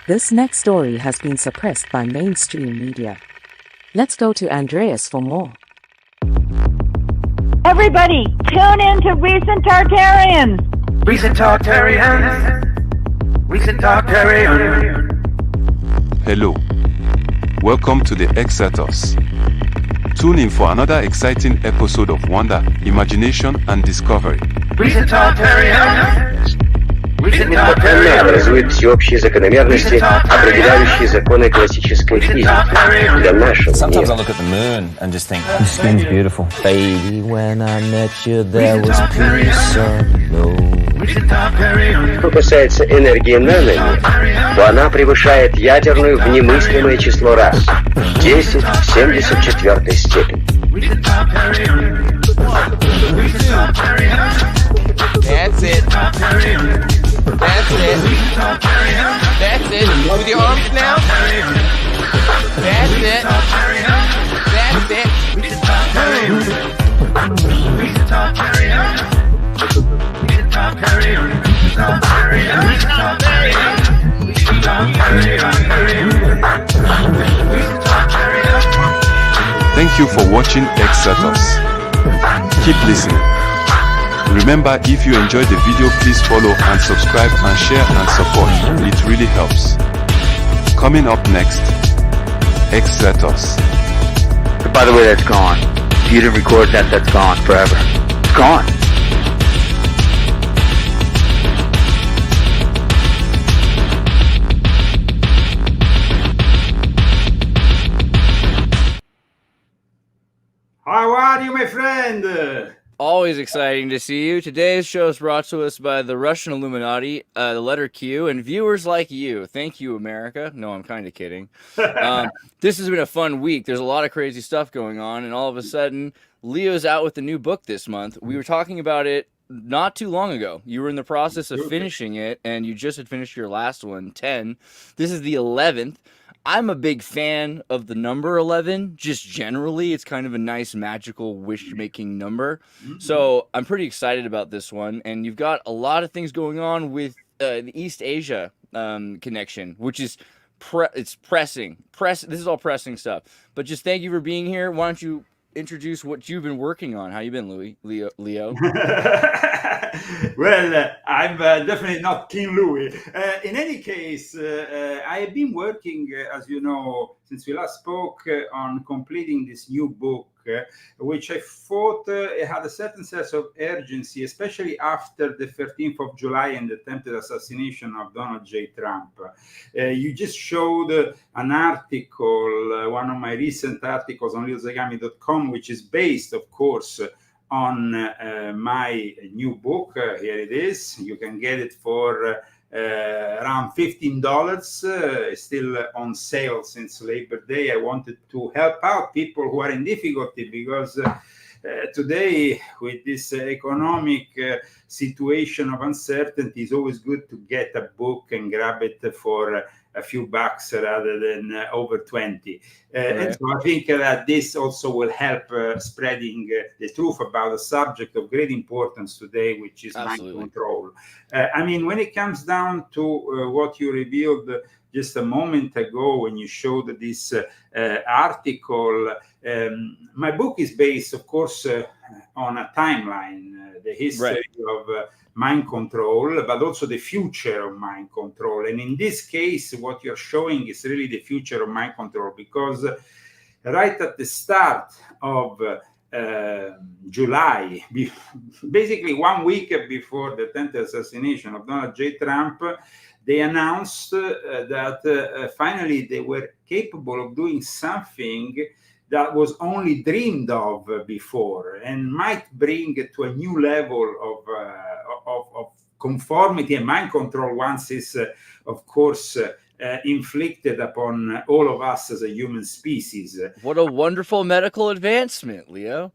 This next story has been suppressed by mainstream media. Let's go to Andreas for more. Everybody, tune in to Recent Tartarians. Recent Tartarians. Recent Tartarians. Hello. Welcome to the Exators. Tune in for another exciting episode of wonder, imagination, and discovery. Recent Tartarians. Она образует всеобщие закономерности, определяющие законы классической физики для нашего Sometimes I мира. look at the moon and just think, the skin's beautiful. Baby, when I met you, there was peace unknown. Что касается энергии наномер, то она превышает ядерную в немыслимое число раз. 10 в 74 степени. That's it. That's it. That's it. With your arms now. That's it. That's it. Thank you for watching Exators. Keep listening. Remember, if you enjoyed the video, please follow and subscribe and share and support. It really helps. Coming up next, Exators. By the way, that's gone. If you didn't record that, that's gone forever. It's gone. How are you, my friend? Always exciting to see you. Today's show is brought to us by the Russian Illuminati, the letter Q, and viewers like you. Thank you, America. No, I'm kind of kidding. This has been a fun week. There's a lot of crazy stuff going on, and all of a sudden, Leo's out with a new book this month. We were talking about it not too long ago. You were in the process of finishing it, and you just had finished your last one, 10. This is the 11th. I'm a big fan of the number 11, just generally. It's kind of a nice, magical, wish-making number. So I'm pretty excited about this one. And you've got a lot of things going on with the East Asia connection, which is it's pressing. This is all pressing stuff. But just thank you for being here. Why don't you introduce what you've been working on? How you been, Leo? Well, I'm definitely not King Louis. In any case, I have been working, as you know, since we last spoke, on completing this new book, which I thought it had a certain sense of urgency, especially after the 13th of July and the attempted assassination of Donald J. Trump. You just showed an article, one of my recent articles on Zagami.com, which is based, of course, on my new book. Here it is. You can get it for around $15. Still on sale since Labor Day. I wanted to help out people who are in difficulty because today, with this economic situation of uncertainty, it's always good to get a book and grab it for a few bucks rather than over 20. And so I think that this also will help spreading the truth about a subject of great importance today, which is mind control. I mean, when it comes down to what you revealed just a moment ago when you showed this article, my book is based, of course, on a timeline, the history of mind control, but also the future of mind control. And in this case, what you're showing is really the future of mind control, because right at the start of July, basically 1 week before the attempted assassination of Donald J. Trump, they announced that finally they were capable of doing something that was only dreamed of before and might bring to a new level of conformity and mind control once it's, of course, inflicted upon all of us as a human species. What a wonderful medical advancement, Leo.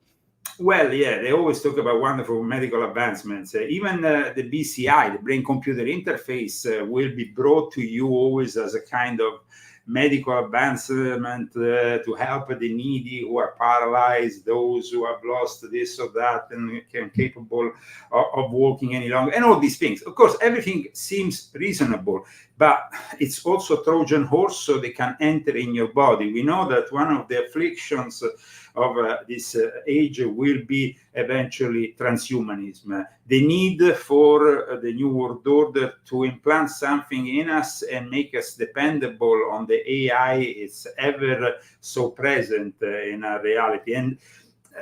Well, yeah, they always talk about wonderful medical advancements. Even the BCI, the brain-computer interface, will be brought to you always as a kind of medical advancement to help the needy who are paralyzed, those who have lost this or that and incapable of walking any longer, and all these things. Of course, everything seems reasonable, but it's also Trojan horse, so they can enter in your body. We know that one of the afflictions of this age will be eventually transhumanism. The need for the New World Order to implant something in us and make us dependable on the AI is ever so present in our reality. And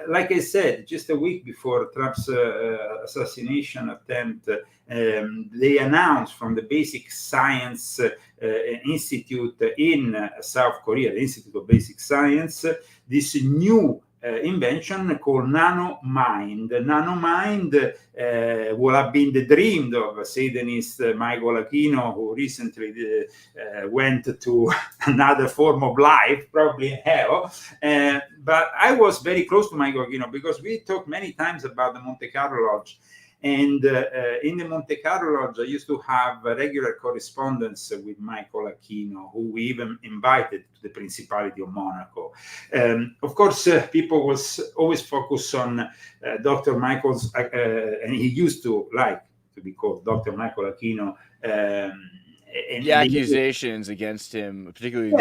like I said, just a week before Trump's assassination attempt, they announced from the Basic Science Institute in South Korea, the Institute of Basic Science, this new invention called nanomind. Nanomind will have been the dream of Satanist Michael Aquino, who recently went to another form of life, probably in hell. But I was very close to Michael Aquino because we talked many times about the Monte Carlo Lodge. And in the Monte Carlo Lodge, I used to have a regular correspondence with Michael Aquino, who we even invited to the Principality of Monaco. Of course, people was always focused on Dr. Michael's, and he used to like to be called Dr. Michael Aquino. And the accusations against him, particularly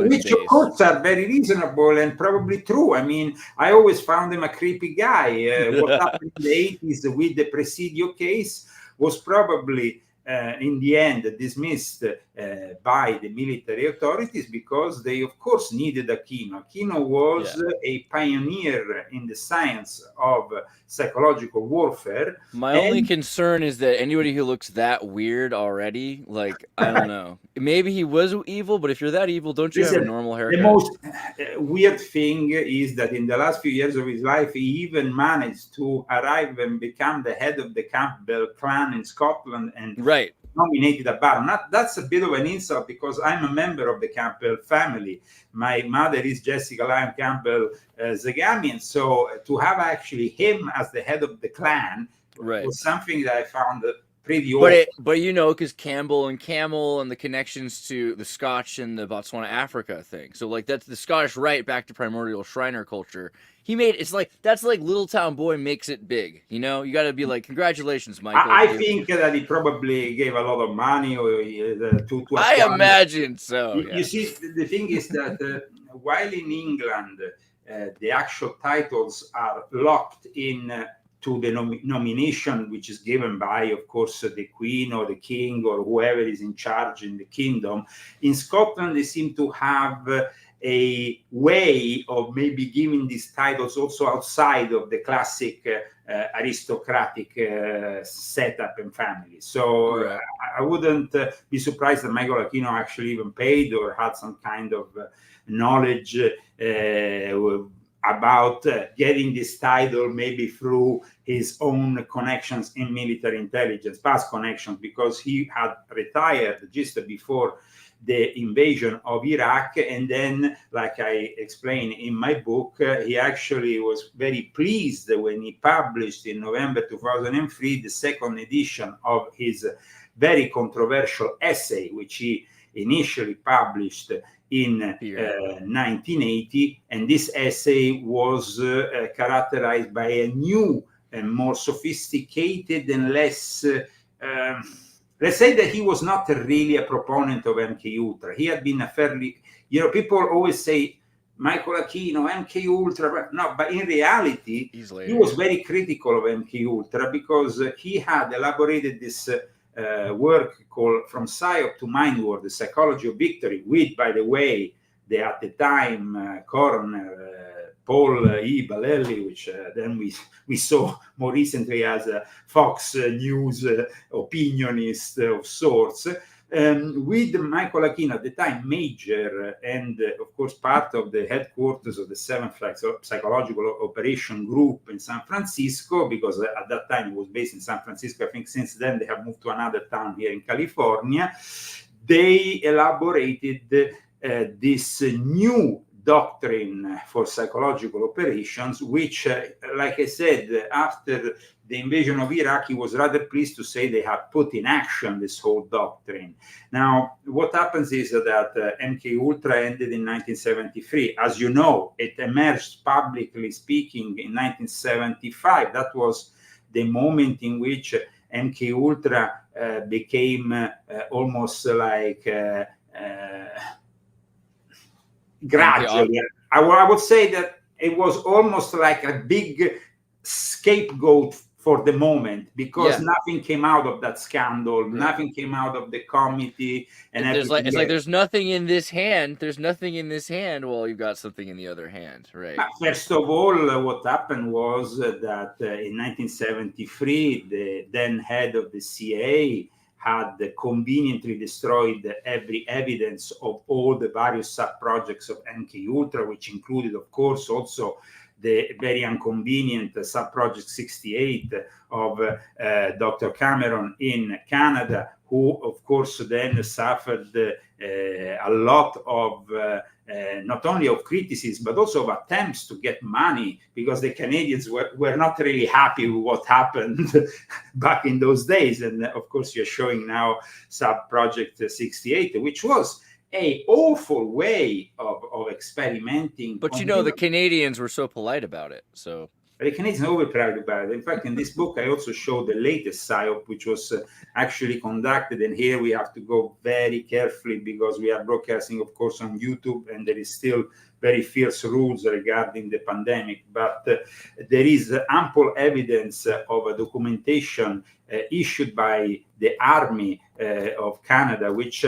which of course are very reasonable and probably true. I mean, I always found him a creepy guy. What happened in the 80s with the Presidio case was probably in the end dismissed by the military authorities because they, of course, needed Aquino. Aquino was a pioneer in the science of psychological warfare. My only concern is that anybody who looks that weird already, like, I don't know. Maybe he was evil, but if you're that evil, don't you have a normal haircut? The most weird thing is that in the last few years of his life, he even managed to arrive and become the head of the Campbell clan in Scotland and nominated a baron. That's a bit of an insult because I'm a member of the Campbell family. My mother is Jessica Lyon Campbell Zagami, and so to have actually him as the head of the clan was something that I found pretty old. But you know, because Campbell and Camel and the connections to the Scotch and the Botswana Africa thing. So like that's the Scottish rite back to primordial Shriner culture. He made it's like that's like Little Town Boy makes it big. You know, you got to be like, congratulations, Michael. I think that he probably gave a lot of money to I imagine so. You see, the thing is that while in England the actual titles are locked in to the nomination, which is given by, of course, the Queen or the King or whoever is in charge in the kingdom. In Scotland, they seem to have a way of maybe giving these titles also outside of the classic aristocratic setup and family. So I wouldn't be surprised that Michael Aquino actually even paid or had some kind of knowledge about getting this title maybe through his own connections in military intelligence, past connections, because he had retired just before the invasion of Iraq. And then, like I explained in my book, he actually was very pleased when he published in November 2003 the second edition of his very controversial essay, which he initially published in 1980, and this essay was characterized by a new and more sophisticated and less, let's say that he was not really a proponent of MKUltra. He had been a fairly, people always say, Michael Aquino, MKUltra, no, but in reality, he was very critical of MKUltra because he had elaborated this work called From Psyop to Mind War, the Psychology of Victory, with, by the way, at the time, coroner Paul E. Balelli, which then we saw more recently as a Fox News opinionist of sorts, with Michael Aquino, at the time major and, of course, part of the headquarters of the 7th Psychological Operation Group in San Francisco, because at that time it was based in San Francisco. I think since then they have moved to another town here in California. They elaborated this new doctrine for psychological operations, which, like I said, after the invasion of Iraq, he was rather pleased to say they had put in action this whole doctrine. Now, what happens is that MKUltra ended in 1973. As you know, it emerged publicly speaking in 1975. That was the moment in which MKUltra became almost like gradually. I would say that it was almost like a big scapegoat for the moment, because nothing came out of that scandal, nothing came out of the committee, and it's like there's nothing in this hand. There's nothing in this hand. Well, you've got something in the other hand, right? First of all, what happened was that in 1973, the then head of the CIA had conveniently destroyed every evidence of all the various sub-projects of MKUltra, which included, of course, also the very inconvenient Subproject 68 of Dr. Cameron in Canada, who, of course, then suffered a lot of not only of criticism, but also of attempts to get money, because the Canadians were not really happy with what happened back in those days. And of course, you're showing now Subproject 68, which was a awful way of experimenting. But you know, the Canadians were so polite about it. So the Canadians are always proud about it. In fact, in this book, I also show the latest PSYOP, which was actually conducted. And here we have to go very carefully, because we are broadcasting, of course, on YouTube, and there is still very fierce rules regarding the pandemic. But there is ample evidence of a documentation issued by the Army of Canada, which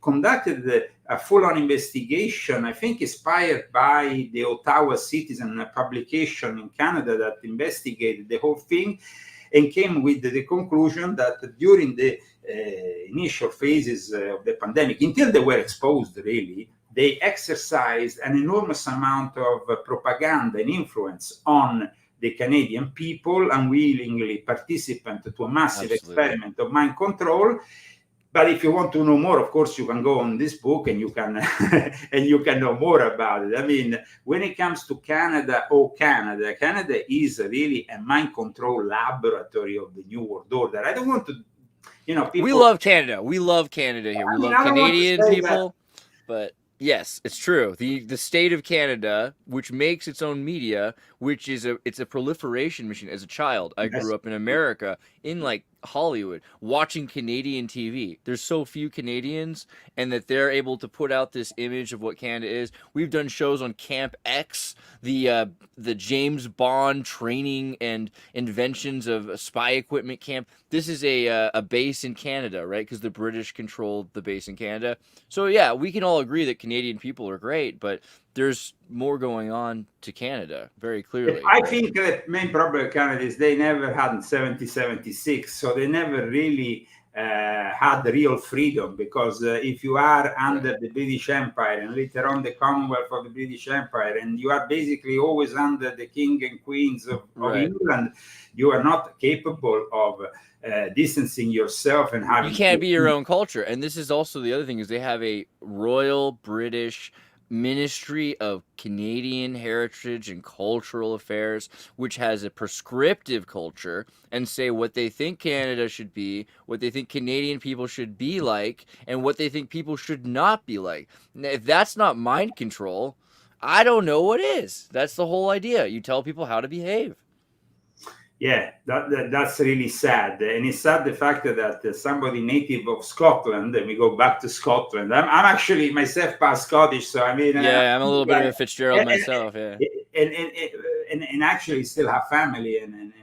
conducted a full-on investigation, I think inspired by the Ottawa Citizen publication in Canada that investigated the whole thing, and came with the conclusion that during the initial phases of the pandemic, until they were exposed really, they exercised an enormous amount of propaganda and influence on the Canadian people, unwillingly participant to a massive experiment of mind control. But if you want to know more, of course, you can go on this book and you can and you can know more about it. I mean, when it comes to Canada, Canada is really a mind control laboratory of the New World Order. I don't want to, people. We love Canada. We love Canada here. We love Canadian people, but. Yes, it's true. The state of Canada, which makes its own media, which is it's a proliferation machine. As a child, I grew up in America, in like Hollywood, watching Canadian TV. There's so few Canadians, and that they're able to put out this image of what Canada is. We've done shows on Camp X, the James Bond training and inventions of spy equipment camp. This is a base in Canada, right? Because the British controlled the base in Canada. So yeah, we can all agree that Canadian people are great, but there's more going on to Canada, very clearly. I think the main problem with Canada is they never had 76, so they never really had real freedom, because if you are under the British Empire and later on the Commonwealth of the British Empire, and you are basically always under the king and queens of England, you are not capable of distancing yourself and having. You can't be your own culture. And this is also the other thing, is they have a Royal British Ministry of Canadian Heritage and Cultural Affairs, which has a prescriptive culture and say what they think Canada should be, what they think Canadian people should be like, and what they think people should not be like. Now, if that's not mind control, I don't know what is. That's the whole idea. You tell people how to behave. Yeah, that's really sad. And it's sad the fact that somebody native of Scotland, and we go back to Scotland. I'm actually myself part Scottish, so I mean. Yeah, I'm a little bit of a Fitzgerald myself, yeah. And actually still have family, and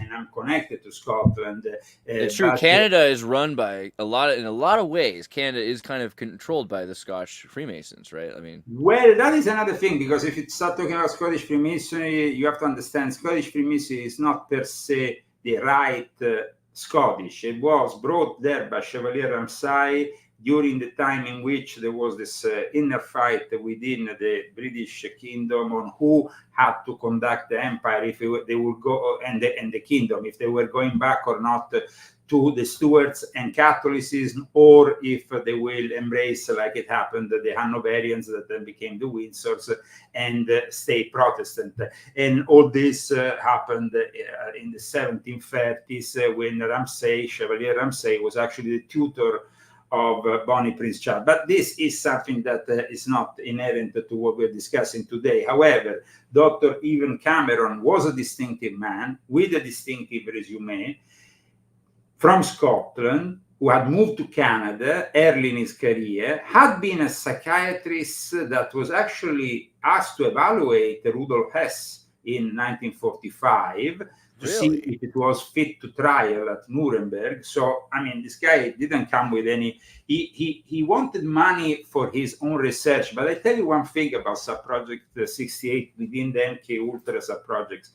I'm connected to Scotland. It's true. Canada is run by in a lot of ways. Canada is kind of controlled by the Scotch Freemasons, right? I mean, well, that is another thing, because if you start talking about Scottish Freemasonry, you have to understand Scottish Freemasonry is not per se the right Scottish. It was brought there by Chevalier Ramsay during the time in which there was this inner fight within the British kingdom on who had to conduct the empire, if they would go, and the kingdom, if they were going back or not to the Stuarts and Catholicism, or if they will embrace, like it happened, the Hanoverians that then became the Windsors and stay Protestant. And all this happened in the 1730s when Chevalier Ramsay was actually the tutor of Bonnie Prince Charles. But this is something that is not inherent to what we're discussing today. However, Dr. Ewen Cameron was a distinctive man with a distinctive resume from Scotland, who had moved to Canada early in his career, had been a psychiatrist that was actually asked to evaluate Rudolf Hess in 1945 to see if it was fit to trial at Nuremberg. So, I mean, this guy didn't come with any, he wanted money for his own research. But I tell you one thing about Subproject 68 within the MKUltra subprojects.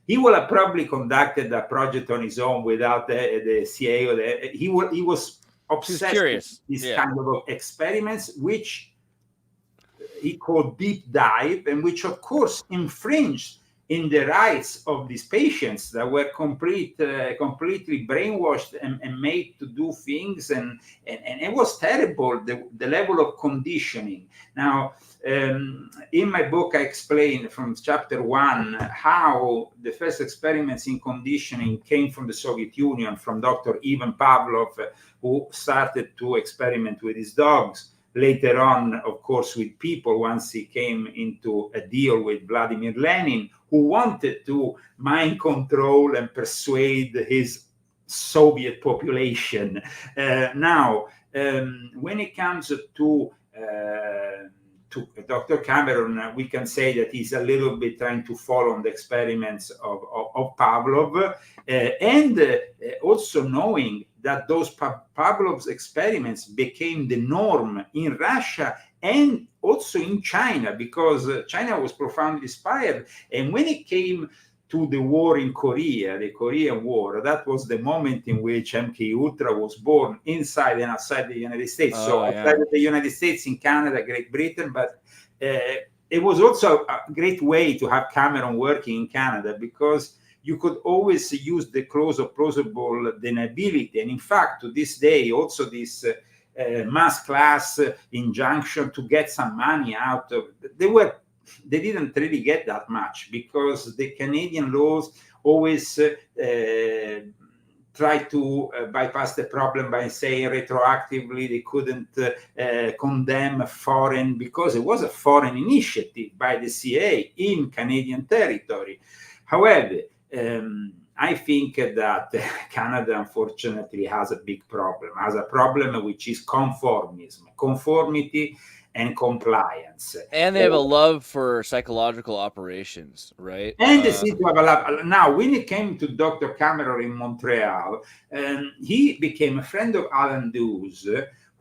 He would have probably conducted a project on his own without the CIA. Or he was obsessed with these kind of experiments, which he called deep dive, and which, of course, infringed in the rights of these patients that were completely brainwashed and made to do things, and it was terrible, the level of conditioning. Now, in my book, I explain from chapter 1 how the first experiments in conditioning came from the Soviet Union, from Dr. Ivan Pavlov, who started to experiment with his dogs. Later on, of course, with people, once he came into a deal with Vladimir Lenin, who wanted to mind control and persuade his Soviet population. Now, when it comes to Dr. Cameron, we can say that he's a little bit trying to follow on the experiments of Pavlov, and also knowing that those Pavlov's experiments became the norm in Russia and also in China, because China was profoundly inspired. And when it came to the war in Korea, the Korean War, that was the moment in which MKUltra was born inside and outside the United States. Outside of the United States, in Canada, Great Britain, but it was also a great way to have Cameron working in Canada, because you could always use the clause of plausible deniability. And in fact, to this day, also this mass class injunction to get some money out of, they didn't really get that much, because the Canadian laws always try to bypass the problem by saying retroactively they couldn't condemn foreign, because it was a foreign initiative by the CIA in Canadian territory. However, I think that Canada, unfortunately, has a big problem, which is conformity and compliance. And they have a love for psychological operations, right? And they seem to have a love. Now, when it came to Dr. Cameron in Montreal, he became a friend of Alan Dulles,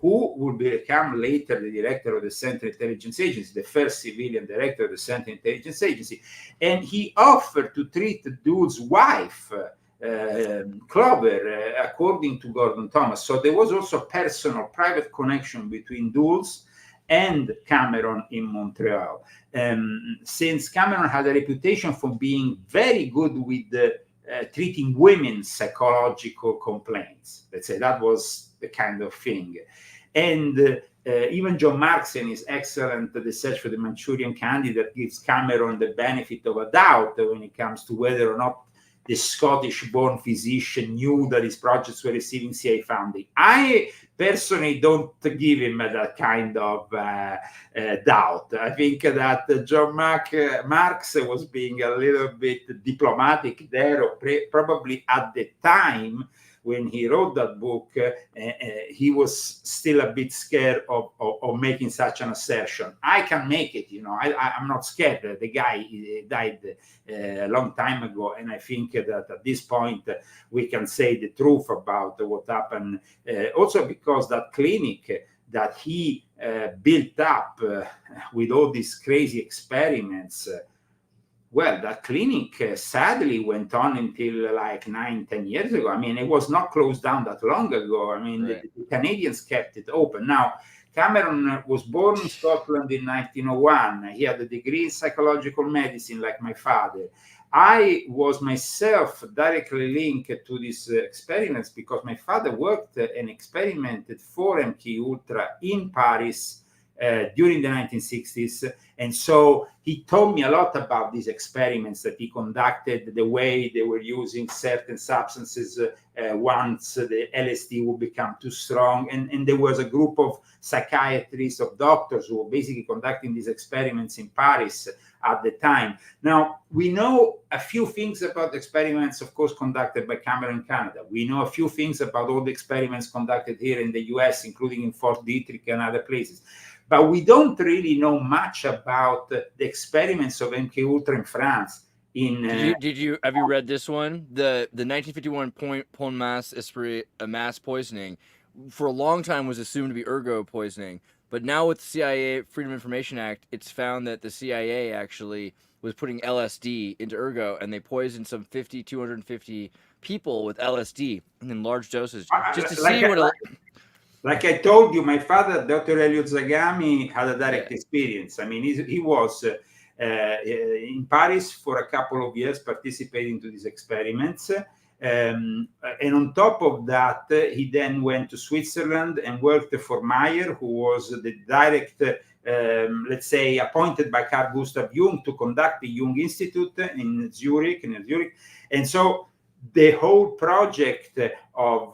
who would become later the director of the Central Intelligence Agency, the first civilian director of the Central Intelligence Agency. And he offered to treat Dulles' wife, Clover, according to Gordon Thomas. So there was also a personal, private connection between Dulles and Cameron in Montreal. Since Cameron had a reputation for being very good with treating women's psychological complaints, let's say that was the kind of thing. And even John Marks in his excellent The Search for the Manchurian Candidate gives Cameron the benefit of a doubt when it comes to whether or not the Scottish-born physician knew that his projects were receiving CIA funding. I personally don't give him that kind of doubt. I think that John Marks was being a little bit diplomatic there, or probably at the time when he wrote that book, he was still a bit scared of making such an assertion. I can make it, I'm not scared. The guy died a long time ago, and I think that at this point we can say the truth about what happened. Also because that clinic that he built up with all these crazy experiments, well, that clinic sadly went on until like 9-10 years ago. I mean, it was not closed down that long ago. I mean, Right. the Canadians kept it open. Now, Cameron was born in Scotland in 1901. He had a degree in psychological medicine, like my father. I was myself directly linked to these experiments because my father worked and experimented for MKUltra in Paris during the 1960s. And so he told me a lot about these experiments that he conducted, the way they were using certain substances once the LSD would become too strong. And there was a group of psychiatrists, of doctors who were basically conducting these experiments in Paris at the time. Now, we know a few things about the experiments, of course, conducted by Cameron in Canada. We know a few things about all the experiments conducted here in the US, including in Fort Detrick and other places. But we don't really know much about the experiments of MKUltra in France. Have you read this one? The 1951 Pont Mass Esprit mass poisoning for a long time was assumed to be ergo poisoning, but now with the CIA Freedom of Information Act, it's found that the CIA actually was putting LSD into ergo, and they poisoned some 250 people with LSD in large doses just to see what. Like I told you, my father, Dr. Elliot Zagami, had a direct experience. I mean, he was in Paris for a couple of years participating to these experiments. And on top of that, he then went to Switzerland and worked for Meyer, who was the direct, let's say, appointed by Carl Gustav Jung to conduct the Jung Institute in Zurich. And so the whole project of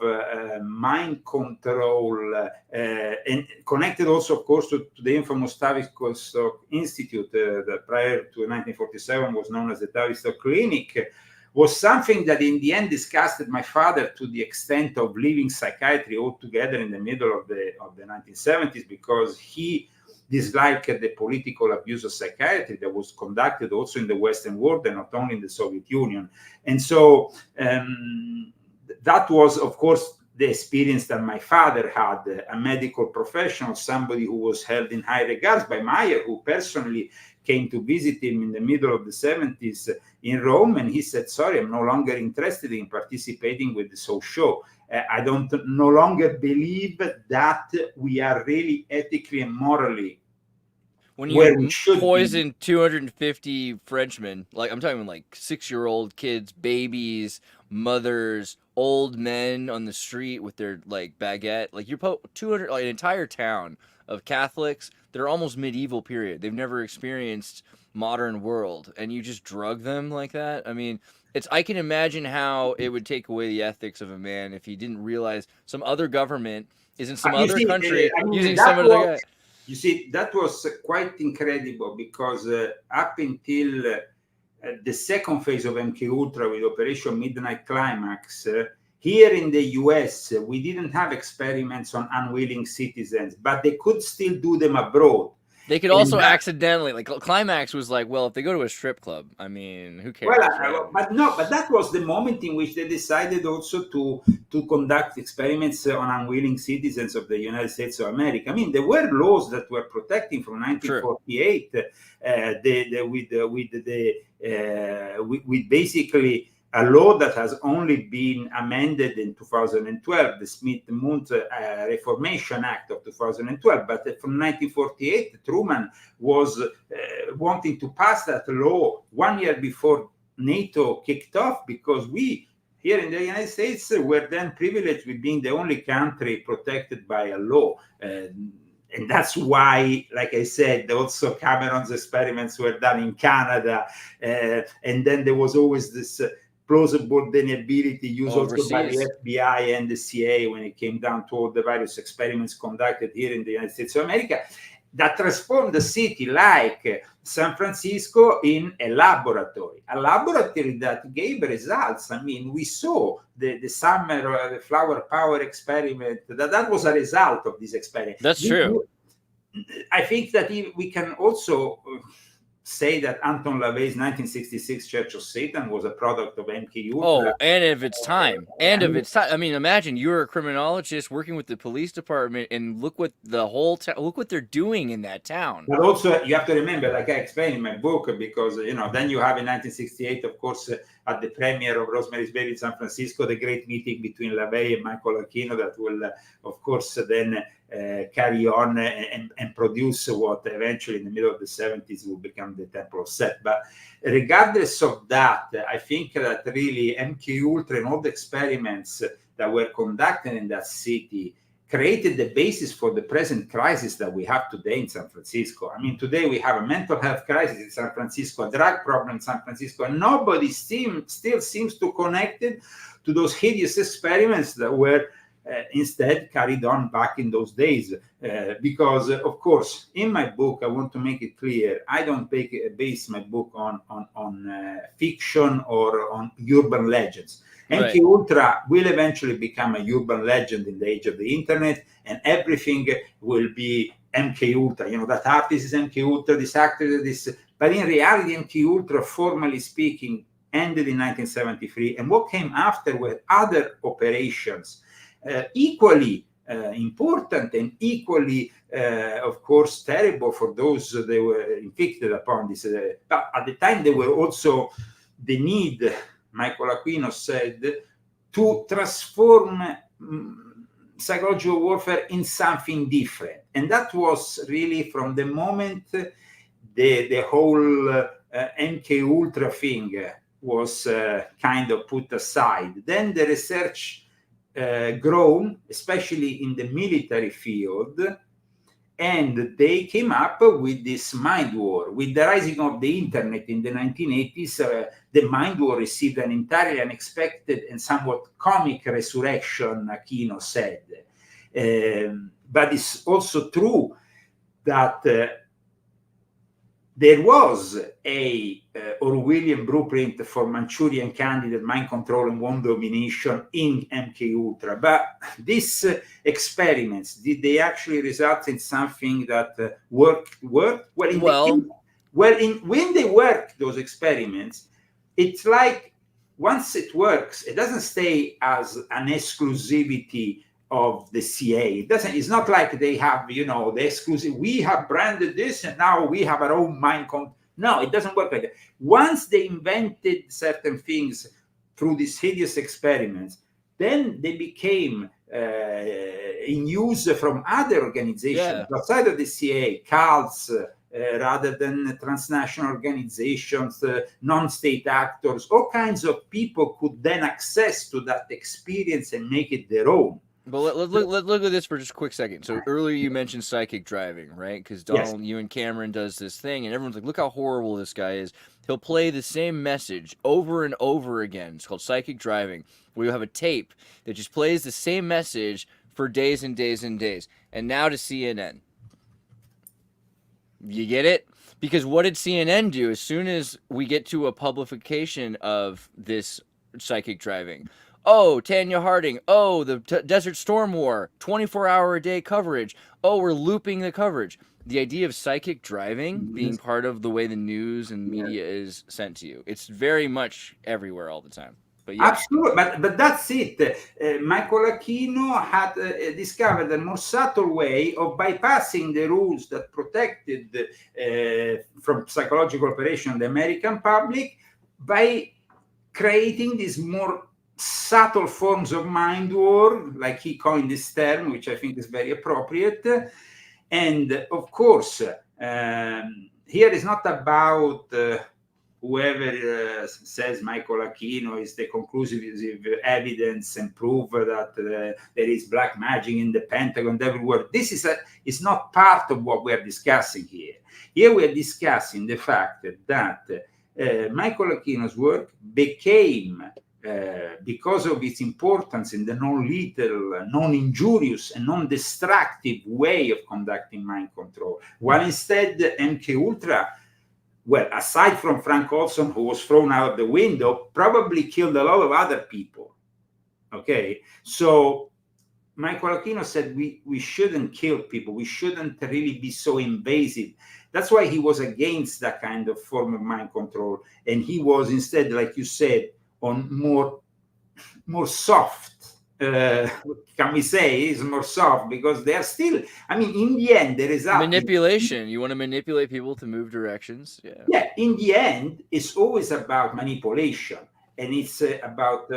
mind control and connected also, of course, to the infamous Tavistock Institute that prior to 1947 was known as the Tavistock Clinic, was something that in the end disgusted my father to the extent of leaving psychiatry altogether in the middle of the 1970s, because he disliked the political abuse of psychiatry that was conducted also in the Western world and not only in the Soviet Union. And so that was, of course, the experience that my father had, a medical professional, somebody who was held in high regards by Meyer, who personally came to visit him in the middle of the 70s in Rome. And he said, sorry, I'm no longer interested in participating with this whole show. I no longer believe that we are really ethically and morally when you poison 250 Frenchmen, like I'm talking like 6-year-old kids, babies, mothers, old men on the street with their like baguette, like you put 200, like an entire town of Catholics that are almost medieval period. They've never experienced modern world, and you just drug them like that. I mean, I can imagine how it would take away the ethics of a man if he didn't realize some other government is in some other country using some other guy. You see, that was quite incredible because up until the second phase of MKUltra with Operation Midnight Climax, here in the US, we didn't have experiments on unwilling citizens, but they could still do them abroad. They could also accidentally, like Climax was like, well, if they go to a strip club, I mean, who cares? Well, but that was the moment in which they decided also to conduct experiments on unwilling citizens of the United States of America. I mean, there were laws that were protecting from 1948 with basically a law that has only been amended in 2012, the Smith-Mundt Reformation Act of 2012. But from 1948, Truman was wanting to pass that law 1 year before NATO kicked off, because we here in the United States were then privileged with being the only country protected by a law. And that's why, like I said, also Cameron's experiments were done in Canada. And then there was always this plausible deniability used also by the FBI and the CIA when it came down to all the various experiments conducted here in the United States of America that transformed the city like San Francisco in a laboratory that gave results. I mean, we saw the summer the flower power experiment, that was a result of this experiment. That's true. I think that we can also say that Anton LaVey's 1966 Church of Satan was a product of MKUltra. Oh, and of its time. And of its time. I mean, imagine you're a criminologist working with the police department, and look what the whole look what they're doing in that town. But also, you have to remember, like I explained in my book, because then you have in 1968, of course, at the premiere of Rosemary's Baby in San Francisco, the great meeting between LaVey and Michael Aquino that will, of course, then carry on and produce what eventually in the middle of the 70s will become the Temple of Set. But regardless of that, I think that really MKUltra and all the experiments that were conducted in that city created the basis for the present crisis that we have today in San Francisco. I mean, today we have a mental health crisis in San Francisco, a drug problem in San Francisco, and nobody still seems to connect it to those hideous experiments that were instead carried on back in those days. Because, of course, in my book, I want to make it clear, I don't base my book on fiction or on urban legends. Right. MKUltra will eventually become a urban legend in the age of the internet, and everything will be MKUltra. That artist is MKUltra, this actor is this. But in reality, MKUltra, formally speaking, ended in 1973. And what came after were other operations, equally important and equally, of course, terrible for those they were inflicted upon this. But at the time, there were also the need, Michael Aquino said, to transform psychological warfare in something different. And that was really from the moment the whole MKUltra thing was kind of put aside. Then the research grown, especially in the military field, and they came up with this mind war. With the rising of the internet in the 1980s, the mind war received an entirely unexpected and somewhat comic resurrection, Aquino said. But it's also true that there was a Orwellian blueprint for Manchurian candidate mind control and world domination in MKUltra. But these experiments, did they actually result in something that worked? Well, when they work, those experiments, it's like once it works, it doesn't stay as an exclusivity of the CIA. It's not like they have, the exclusive, we have branded this and now we have our own mind control. No, it doesn't work like that. Once they invented certain things through these hideous experiments, then they became in use from other organizations outside of the CIA, cults, rather than transnational organizations, non-state actors. All kinds of people could then access to that experience and make it their own. But let's look at this for just a quick second. So earlier you mentioned psychic driving, right? Because Donald, Ewen Cameron does this thing, and everyone's like, look how horrible this guy is. He'll play the same message over and over again. It's called psychic driving. We have a tape that just plays the same message for days and days and days. And now to CNN. You get it? Because what did CNN do as soon as we get to a publication of this psychic driving? Oh, Tanya Harding. Oh, the Desert Storm War. 24-hour-a-day coverage. Oh, we're looping the coverage. The idea of psychic driving being part of the way the news and media is sent to you. It's very much everywhere all the time. But Absolutely, but that's it. Michael Aquino had discovered a more subtle way of bypassing the rules that protected from psychological operation the American public by creating these more subtle forms of mind war, like he coined this term, which I think is very appropriate. And of course, here is not about whoever says Michael Aquino is the conclusive evidence and proof that there is black magic in the Pentagon everywhere. This is not part of what we are discussing here. Here we are discussing the fact that Michael Aquino's work became, because of its importance in the non-lethal, non-injurious, and non-destructive way of conducting mind control, while instead MKUltra, well, aside from Frank Olson, who was thrown out of the window, probably killed a lot of other people. Okay, so Michael Aquino said we shouldn't kill people. We shouldn't really be so invasive. That's why he was against that kind of form of mind control, and he was instead, like you said, on more soft. Can we say is more soft, because they are still, I mean, in the end, the result manipulation. You want to manipulate people to move directions. Yeah, in the end, it's always about manipulation, and it's about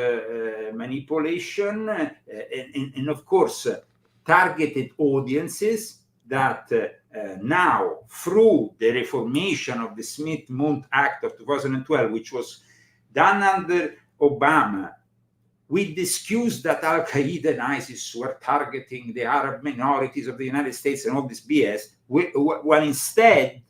manipulation, and of course, targeted audiences that now, through the reformation of the Smith-Mundt Act of 2012, which was done under Obama, with the excuse that Al-Qaeda and ISIS were targeting the Arab minorities of the United States and all this BS, while instead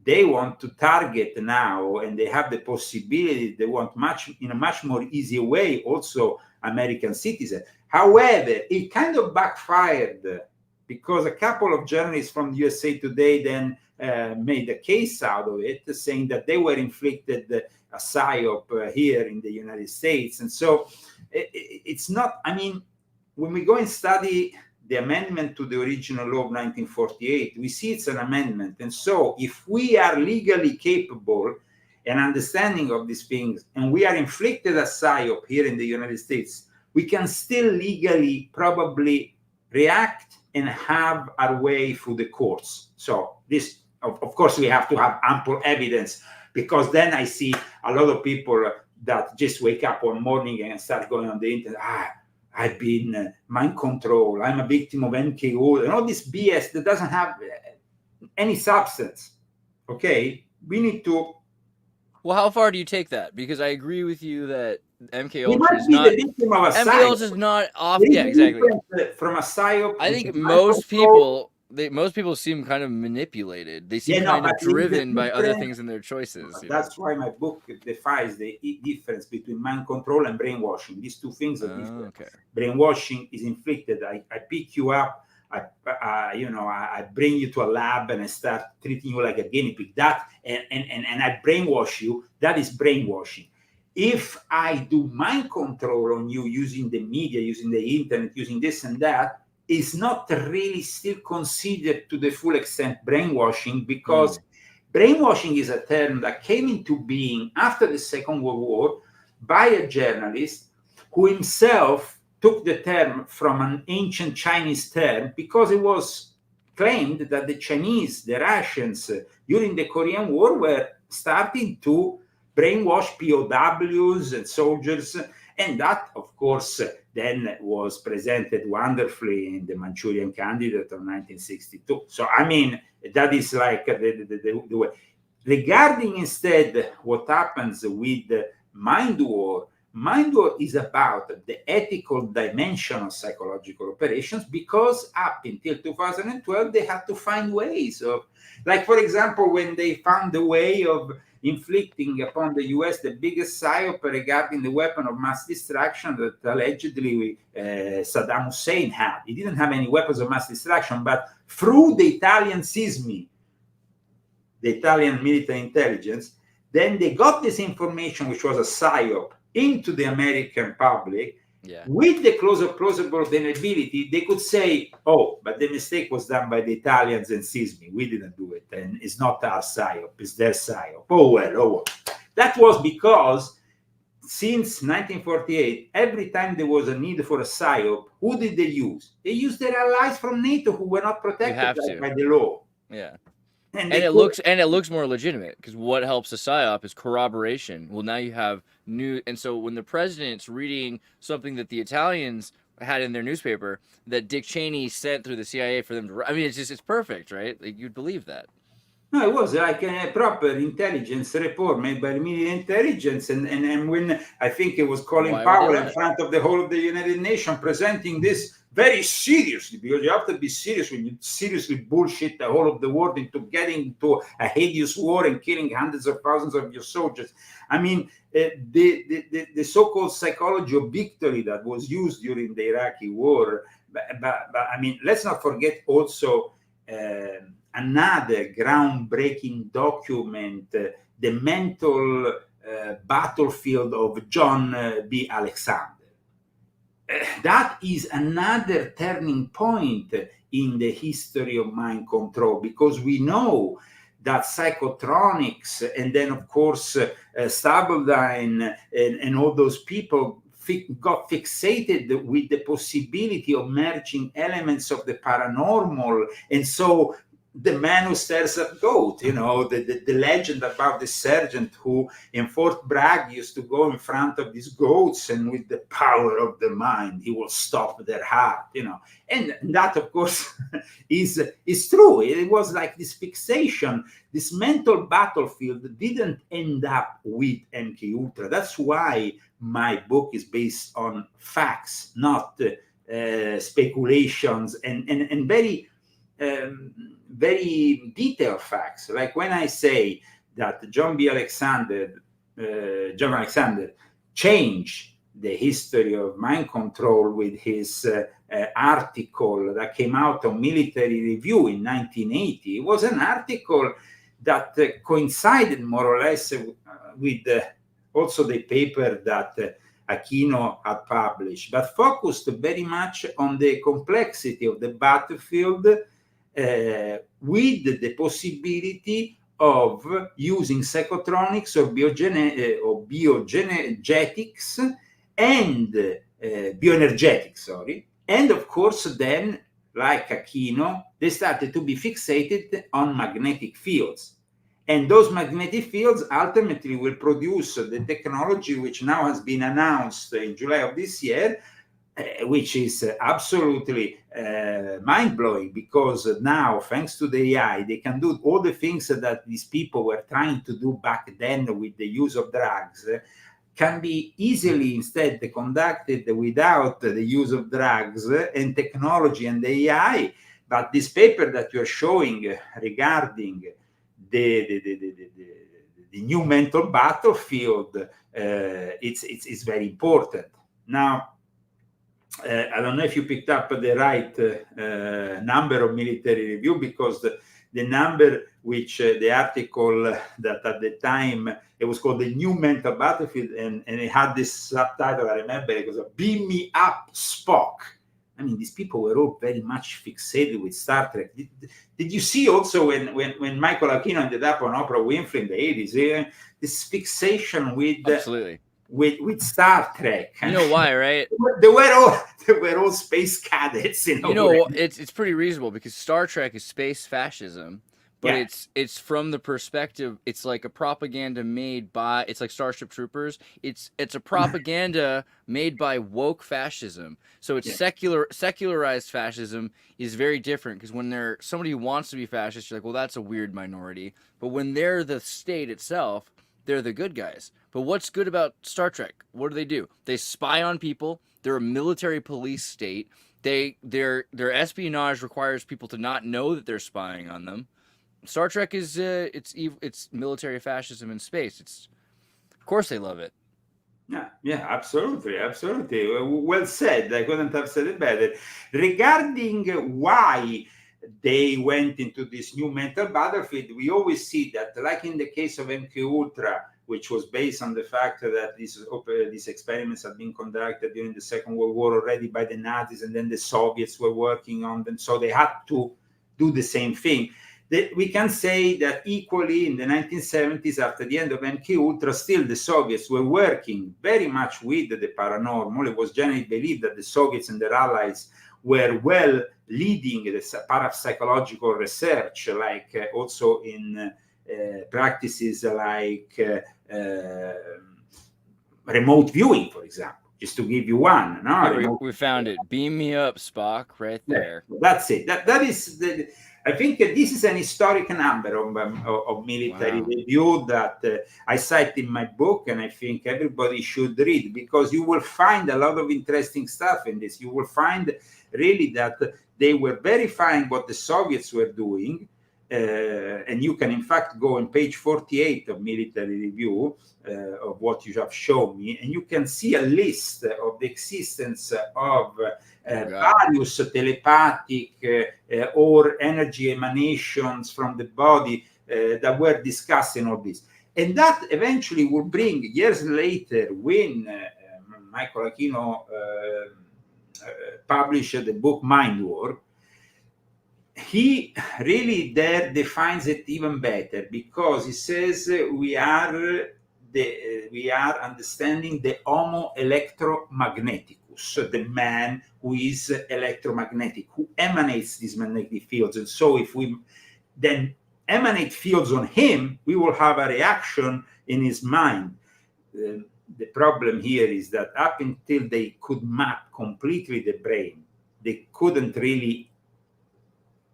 they want to target now, and they have the possibility, they want in a much more easy way also American citizens. However, it kind of backfired, because a couple of journalists from the USA Today then made a case out of it, saying that they were inflicted a PSYOP here in the United States. And so it's not, I mean, when we go and study the amendment to the original law of 1948, we see it's an amendment. And so if we are legally capable and understanding of these things, and we are inflicted a PSYOP here in the United States, we can still legally probably react and have our way through the courts. So this, of course, we have to have ample evidence, because then I see a lot of people that just wake up one morning and start going on the internet. I've been mind control. I'm a victim of MKUltra, and all this BS that doesn't have any substance. Okay, we need to. Well, how far do you take that? Because I agree with you that MKUltra is not. MKUltra is not off. Yeah, exactly. From a PSYOP, I think most people seem kind of manipulated. They seem kind of driven by other things in their choices. That's why my book defies the difference between mind control and brainwashing. These two things are different. Okay. Brainwashing is inflicted. I pick you up, I bring you to a lab and I start treating you like a guinea pig. That and I brainwash you. That is brainwashing. If I do mind control on you using the media, using the internet, using this and that, is not really still considered to the full extent brainwashing, because brainwashing is a term that came into being after the Second World War by a journalist who himself took the term from an ancient Chinese term, because it was claimed that the Chinese, the Russians, during the Korean War were starting to brainwash POWs and soldiers, and that, of course, then was presented wonderfully in the Manchurian Candidate of 1962. So, I mean, that is like the way. Regarding instead what happens with mind war is about the ethical dimension of psychological operations, because up until 2012, they had to find ways of, like, for example, when they found the way of inflicting upon the US the biggest PSYOP regarding the weapon of mass destruction that allegedly Saddam Hussein had. He didn't have any weapons of mass destruction, but through the Italian SISMI, the Italian military intelligence, then they got this information, which was a PSYOP, into the American public. With the plausible deniability, they could say, oh, but the mistake was done by the Italians and SISMI. We didn't do it, and it's not our PSYOP, it's their PSYOP. Oh well. That was because since 1948, every time there was a need for a PSYOP, who did they use? They used their allies from NATO who were not protected by the law. Yeah. And it looks more legitimate, because what helps a PSYOP is corroboration. Well, now you have new, and so when the president's reading something that the Italians had in their newspaper that Dick Cheney sent through the CIA for them to, I mean, it's perfect, right? Like, you'd believe that. No, it was like a proper intelligence report made by the media intelligence, and when I think it was Colin Powell in front of the whole of the United Nations presenting this very seriously, because you have to be serious when you seriously bullshit the whole of the world into getting into a hideous war and killing hundreds of thousands of your soldiers. I mean, the so-called psychology of victory that was used during the Iraqi war. But I mean, let's not forget also another groundbreaking document, the mental battlefield of John B. Alexander. That is another turning point in the history of mind control, because we know that psychotronics and then, of course, Stapledine and all those people got fixated with the possibility of merging elements of the paranormal. And so the man who stares at goat, the legend about the sergeant who in Fort Bragg used to go in front of these goats, and with the power of the mind, he will stop their heart, And that, of course, is true. It was like this fixation, this mental battlefield didn't end up with MKUltra. That's why my book is based on facts, not speculations and very detailed facts. Like when I say that John Alexander changed the history of mind control with his article that came out on Military Review in 1980. It was an article that coincided more or less with also the paper that Aquino had published, but focused very much on the complexity of the battlefield with the possibility of using psychotronics or bioenergetics and bioenergetics, and of course then, like Aquino, they started to be fixated on magnetic fields, and those magnetic fields ultimately will produce the technology which now has been announced in July of this year, which is absolutely mind-blowing, because now, thanks to the AI, they can do all the things that these people were trying to do back then with the use of drugs, can be easily instead conducted without the use of drugs and technology and the AI. But this paper that you're showing regarding the new mental battlefield, it's very important. Now, I don't know if you picked up the right number of Military Review, because the number which the article that at the time, it was called The New Mental Battlefield, and it had this subtitle, I remember, it was Beam Me Up, Spock. I mean, these people were all very much fixated with Star Trek. Did you see also when Michael Aquino ended up on Oprah Winfrey in the 80s, this fixation with... Absolutely. With Star Trek. You know why, right? They were all space cadets. It's pretty reasonable, because Star Trek is space fascism, but it's from the perspective. It's like a propaganda made by. It's like Starship Troopers. It's a propaganda made by woke fascism. So it's secularized fascism is very different, because when they're somebody who wants to be fascist, you're like, well, that's a weird minority. But when they're the state itself, they're the good guys. But what's good about Star Trek? What do? They spy on people. They're a military police state. Their espionage requires people to not know that they're spying on them. Star Trek is it's military fascism in space. Of course they love it. Yeah, absolutely. Well said. I couldn't have said it better. Regarding why they went into this new mental battlefield, we always see that, like in the case of MKUltra, which was based on the fact that these experiments had been conducted during the Second World War already by the Nazis, and then the Soviets were working on them, so they had to do the same thing. We can say that equally in the 1970s, after the end of MKUltra, still the Soviets were working very much with the paranormal. It was generally believed that the Soviets and their allies were well leading the parapsychological research, like also in practices like remote viewing, for example, just to give you one. We found it. Beam me up, Spock, right there. That's it. That is I think this is an historic number of Military Review that I cite in my book, and I think everybody should read, because you will find a lot of interesting stuff in this. You will find really that they were verifying what the Soviets were doing, and you can in fact go on page 48 of Military Review of what you have shown me, and you can see a list of the existence of various telepathic or energy emanations from the body that were discussed in all this. And that eventually will bring, years later, when Michael Aquino published the book Mind War, he really there defines it even better, because he says we are understanding the Homo electromagneticus, the man who is electromagnetic, who emanates these magnetic fields. And so if we then emanate fields on him, we will have a reaction in his mind. The problem here is that up until they could map completely the brain, they couldn't really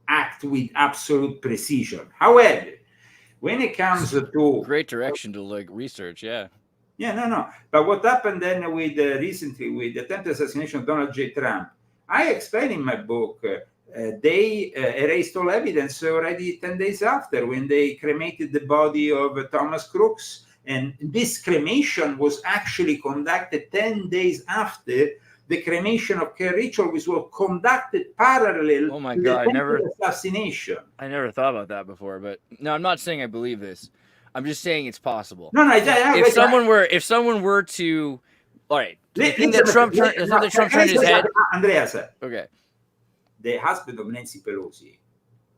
act with absolute precision. However, when it comes to great direction to like research, yeah. But what happened then with recently with the attempted assassination of Donald J. Trump, I explain in my book, they erased all evidence already 10 days after, when they cremated the body of Thomas Crooks. And this cremation was actually conducted 10 days after the cremation of Kerr Ritual, which was conducted parallel oh my to God, the assassination. I never thought about that before, but no, I'm not saying I believe this. I'm just saying it's possible. If someone were to, all right, the thing that Trump turned his head. Andreas, okay, the husband of Nancy Pelosi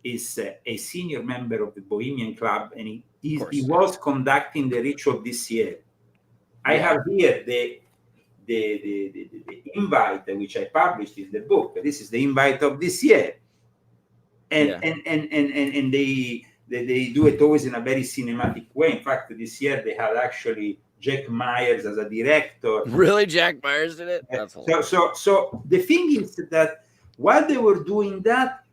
is a senior member of the Bohemian Club, and he was conducting the ritual this year. I have here the invite which I published in the book. This is the invite of this year, and they do it always in a very cinematic way. In fact, this year they had actually Jack Myers as a director. Really, Jack Myers did it? That's so the thing is that while they were doing that,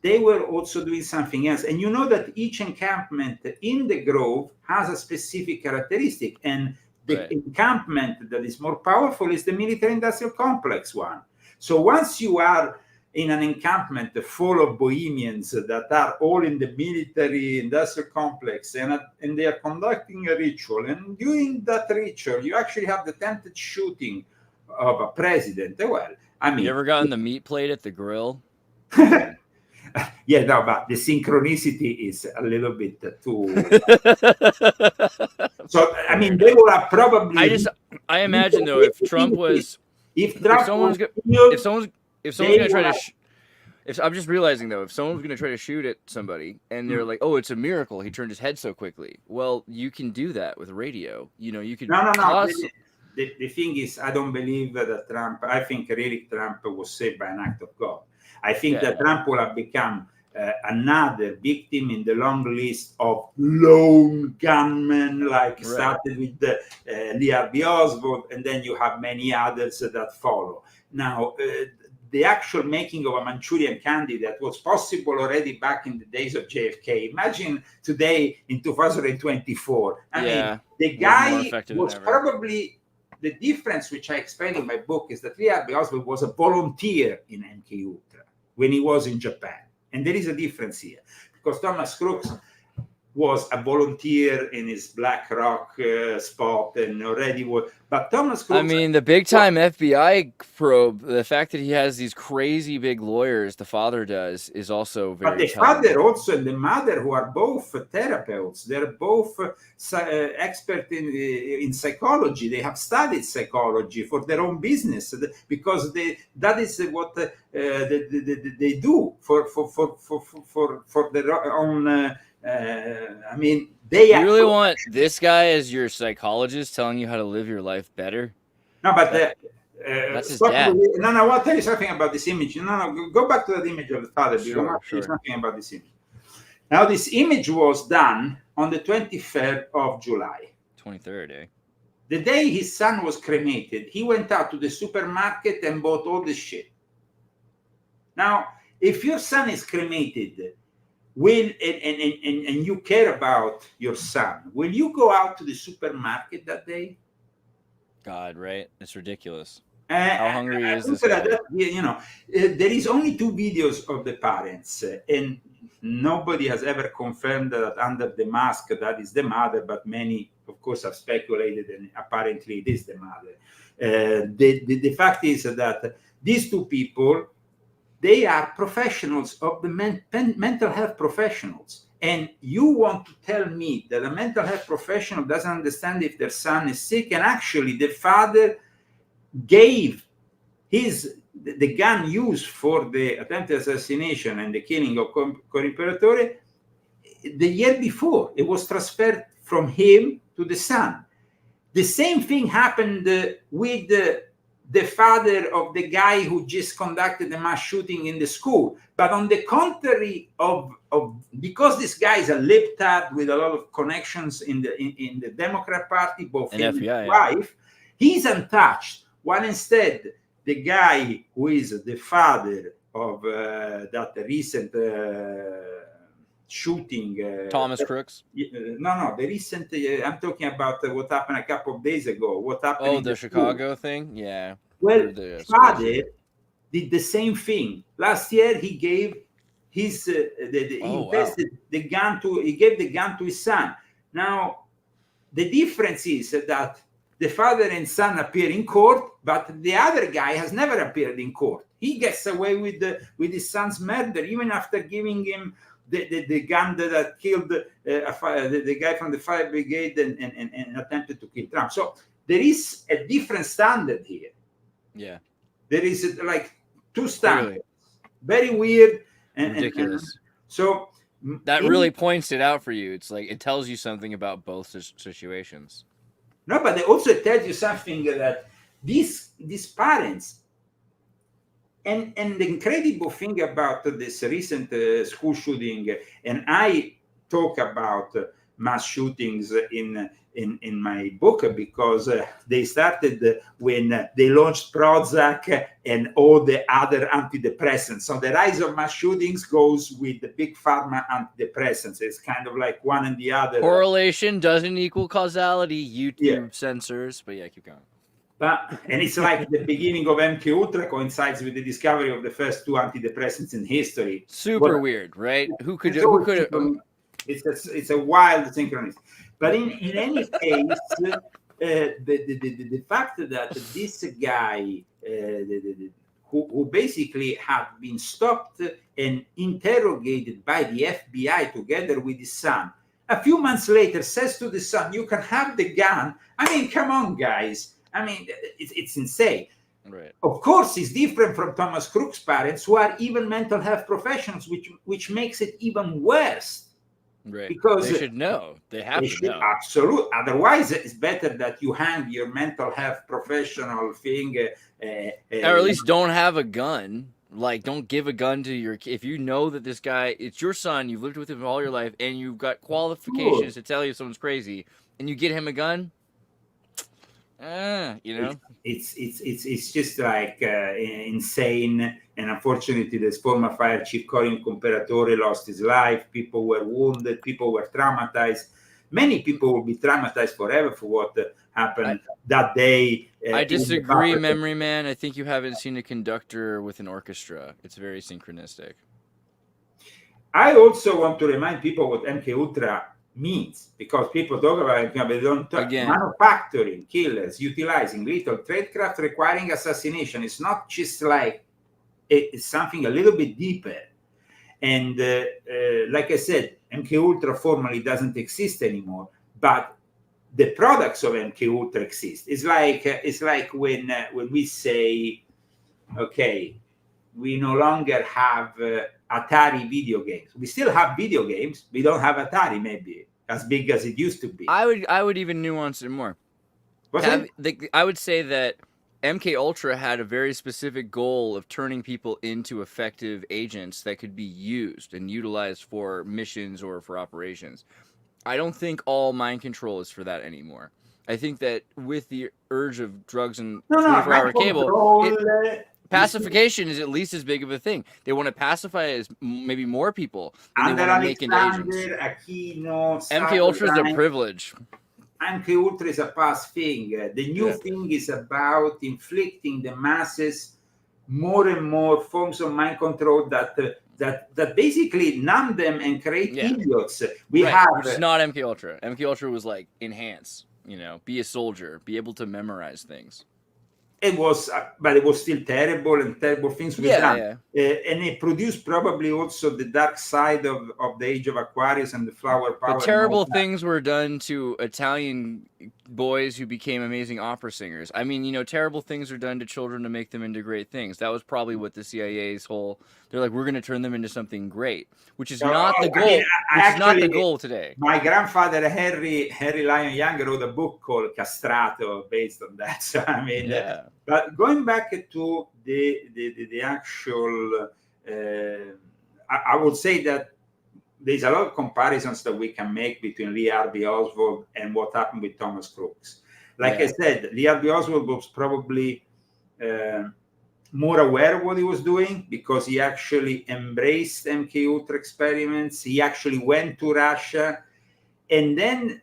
they were also doing something else. And you know that each encampment in the Grove has a specific characteristic, and the encampment that is more powerful is the military-industrial complex one. So once you are in an encampment full of Bohemians that are all in the military-industrial complex, and they are conducting a ritual, and during that ritual, you actually have the attempted shooting of a president. Well, I mean, you ever gotten the meat plate at the grill? Yeah, no, but the synchronicity is a little bit too. So, I mean, they would have probably. I imagine though, if Trump was, if someone's gonna try to, I'm just realizing though, if someone's gonna try to shoot at somebody and they're like, "Oh, it's a miracle he turned his head so quickly." Well, you can do that with radio. You know, you can. No. The thing is, I don't believe that Trump. I think really Trump was saved by an act of God. I think that Trump will have become another victim in the long list of lone gunmen, like started with Lee Harvey Oswald, and then you have many others that follow. Now, the actual making of a Manchurian candidate was possible already back in the days of JFK. Imagine today in 2024. I mean, the guy was probably... The difference, which I explain in my book, is that Lee Harvey Oswald was a volunteer in MKUltra when he was in Japan. And there is a difference here, because Thomas Crooks was a volunteer in his Black Rock spot and already was. But Thomas Crooks. I mean, the big time FBI probe, the fact that he has these crazy big lawyers, the father does, is also very. But the father also and the mother, who are both therapeutes, they're both expert in psychology. They have studied psychology for their own business, because that is what they do for their own. I mean, you really want this guy as your psychologist telling you how to live your life better? No, but that's his dad. No, I want to tell you something about this image. No, go back to that image of the father. Because I want to tell you something about this image. Now, this image was done on the 23rd of July. 23rd, eh? The day his son was cremated, he went out to the supermarket and bought all the shit. Now, if your son is cremated, and you care about your son, will you go out to the supermarket that day? God, right? It's ridiculous. How hungry is this guy? There is only 2 videos of the parents, and nobody has ever confirmed that under the mask that is the mother, but many, of course, have speculated, and apparently it is the mother. The fact is that these 2 people, they are professionals of the mental health professionals. And you want to tell me that a mental health professional doesn't understand if their son is sick? And actually, the father gave his the gun used for the attempted assassination and the killing of Imperatore, the year before, it was transferred from him to the son. The same thing happened with the father of the guy who just conducted the mass shooting in the school. But on the contrary of because this guy is a libtard with a lot of connections in the Democrat Party, both him and his wife, he's untouched. While instead, the guy who is the father of that recent shooting, Thomas Crooks. No, the recent. I'm talking about what happened a couple of days ago. What happened? Oh, the Chicago thing. Yeah. Well, father did the same thing. Last year, he gave his he invested the gun to. He gave the gun to his son. Now, the difference is that the father and son appear in court, but the other guy has never appeared in court. He gets away with his son's murder, even after giving him the gun that killed the guy from the fire brigade and attempted to kill Trump. So there is a different standard here. Yeah. There is like two standards. Very weird and ridiculous. And so that really points it out for you. It's like it tells you something about both situations. No, but it also tells you something that these parents, and the incredible thing about this recent school shooting, and I talk about mass shootings in my book because they started when they launched Prozac and all the other antidepressants. So the rise of mass shootings goes with the big pharma antidepressants. It's kind of like one and the other. Correlation doesn't equal causality. YouTube censors, but yeah, keep going. And it's like the beginning of MKUltra coincides with the discovery of the first two antidepressants in history. Super weird, right? Who could? It's a wild synchronicity. But in any case, the fact that this guy who basically had been stopped and interrogated by the FBI together with his son, a few months later says to the son, "You can have the gun." I mean, come on, guys. I mean, it's insane. Right. Of course, it's different from Thomas Crooks' parents, who are even mental health professionals, which makes it even worse. Right. Because they should know. They have to know. Absolutely. Otherwise, it's better that you hang your mental health professional thing. Or at least don't have a gun. Like, don't give a gun to your kid. If you know that this guy, it's your son, you've lived with him all your life, and you've got qualifications to tell you someone's crazy, and you get him a gun, you know? It's just like insane. And unfortunately, the former fire chief Corin Imperatore lost his life. People were wounded. People were traumatized. Many people will be traumatized forever for what happened that day. I disagree, Memory Man. I think you haven't seen a conductor with an orchestra. It's very synchronistic. I also want to remind people what MKUltra means, because people talk about it, but they don't talk. Again. Manufacturing, killers, utilizing lethal tradecraft requiring assassination. It's not just like it's something a little bit deeper. And like I said, MKUltra formally doesn't exist anymore, but the products of MKUltra exist. It's like when we say, okay, we no longer have Atari video games. We still have video games. We don't have Atari, maybe as big as it used to be. I would even nuance it more. I would say that MKUltra had a very specific goal of turning people into effective agents that could be used and utilized for missions or for operations. I don't think all mind control is for that anymore. I think that with the urge of drugs and 24-hour cable, pacification is at least as big of a thing. They want to pacify as maybe more people than they want to make into agents. MKUltra is a privilege. MKUltra is a past thing. The new thing is about inflicting the masses more and more forms of mind control that basically numb them and create idiots. It's not MKUltra. MKUltra was like enhance, be a soldier, be able to memorize things. It was, but it was still terrible, and terrible things were done. And it produced probably also the dark side of the Age of Aquarius and the flower power. But terrible things were done to Italian boys who became amazing opera singers. I mean, you know, terrible things are done to children to make them into great things. That was probably what the CIA's whole, they're like, we're going to turn them into something great, which is not the goal. Which is not the goal today. My grandfather, Henry Lyon Young, wrote a book called Castrato based on that. So, I mean, but going back to the actual, I would say that there's a lot of comparisons that we can make between Lee Harvey Oswald and what happened with Thomas Crooks. Like I said, Lee Harvey Oswald was probably more aware of what he was doing because he actually embraced MKUltra experiments. He actually went to Russia. And then,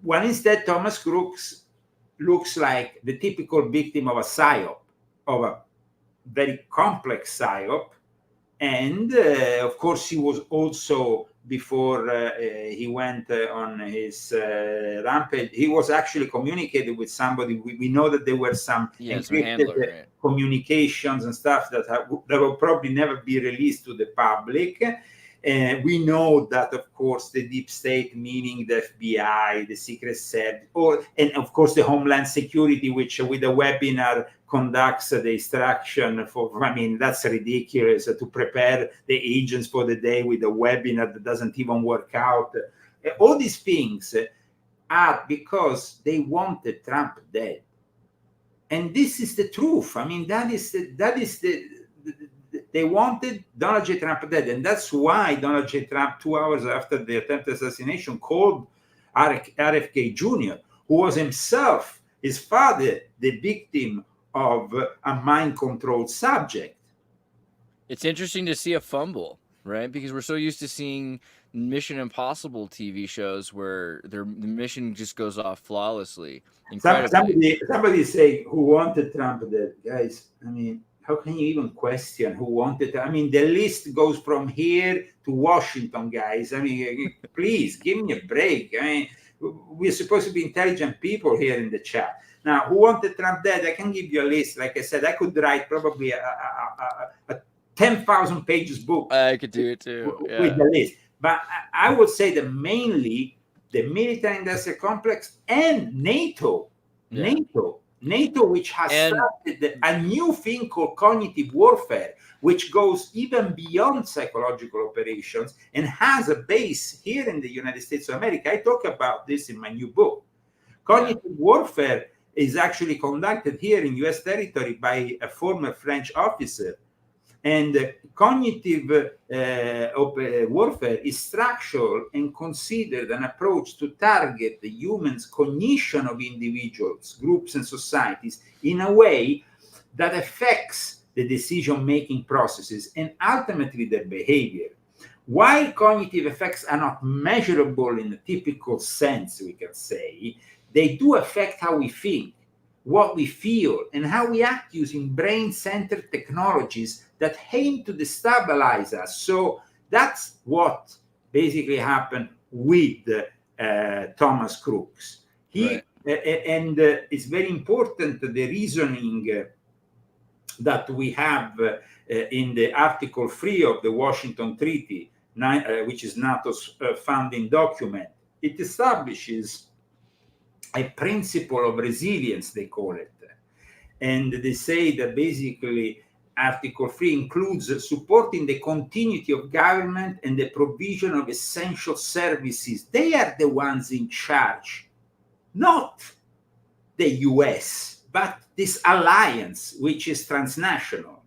while instead Thomas Crooks looks like the typical victim of a psyop, of a very complex psyop. And of course, he was also, before he went on his rampage, he was actually communicated with somebody. We know that there were some encrypted communications and stuff that will probably never be released to the public. We know that, of course, the deep state, meaning the FBI, the Secret Service, and of course the Homeland Security, which with a webinar conducts the extraction for, I mean, that's ridiculous to prepare the agents for the day with a webinar that doesn't even work out. All these things are because they wanted Trump dead. And this is the truth. I mean, they wanted Donald J. Trump dead. And that's why Donald J. Trump, 2 hours after the attempted assassination, called RFK Jr., who was himself, his father, the victim of a mind-controlled subject. It's interesting to see a fumble, right? Because we're so used to seeing Mission Impossible TV shows where the mission just goes off flawlessly. Somebody say, who wanted Trump dead? Guys, I mean, how can you even question who wanted? I mean, the list goes from here to Washington, guys. I mean, please give me a break. I mean, we're supposed to be intelligent people here in the chat. Now, who wanted Trump dead? I can give you a list. Like I said, I could write probably a 10,000 pages book. I could do it too. With the list. But I would say that mainly the military industrial complex and NATO. NATO, which has started a new thing called cognitive warfare, which goes even beyond psychological operations and has a base here in the United States of America. I talk about this in my new book. Cognitive warfare is actually conducted here in U.S. territory by a former French officer. And cognitive warfare is structural and considered an approach to target the human's cognition of individuals, groups, and societies in a way that affects the decision-making processes and ultimately their behavior. While cognitive effects are not measurable in a typical sense, we can say, they do affect how we think, what we feel, and how we act using brain-centered technologies that aim to destabilize us. So that's what basically happened with Thomas Crooks. And it's very important, the reasoning that we have in the Article 3 of the Washington Treaty, which is NATO's founding document. It establishes a principle of resilience, they call it. And they say that basically Article 3 includes supporting the continuity of government and the provision of essential services. They are the ones in charge, not the US, but this alliance, which is transnational.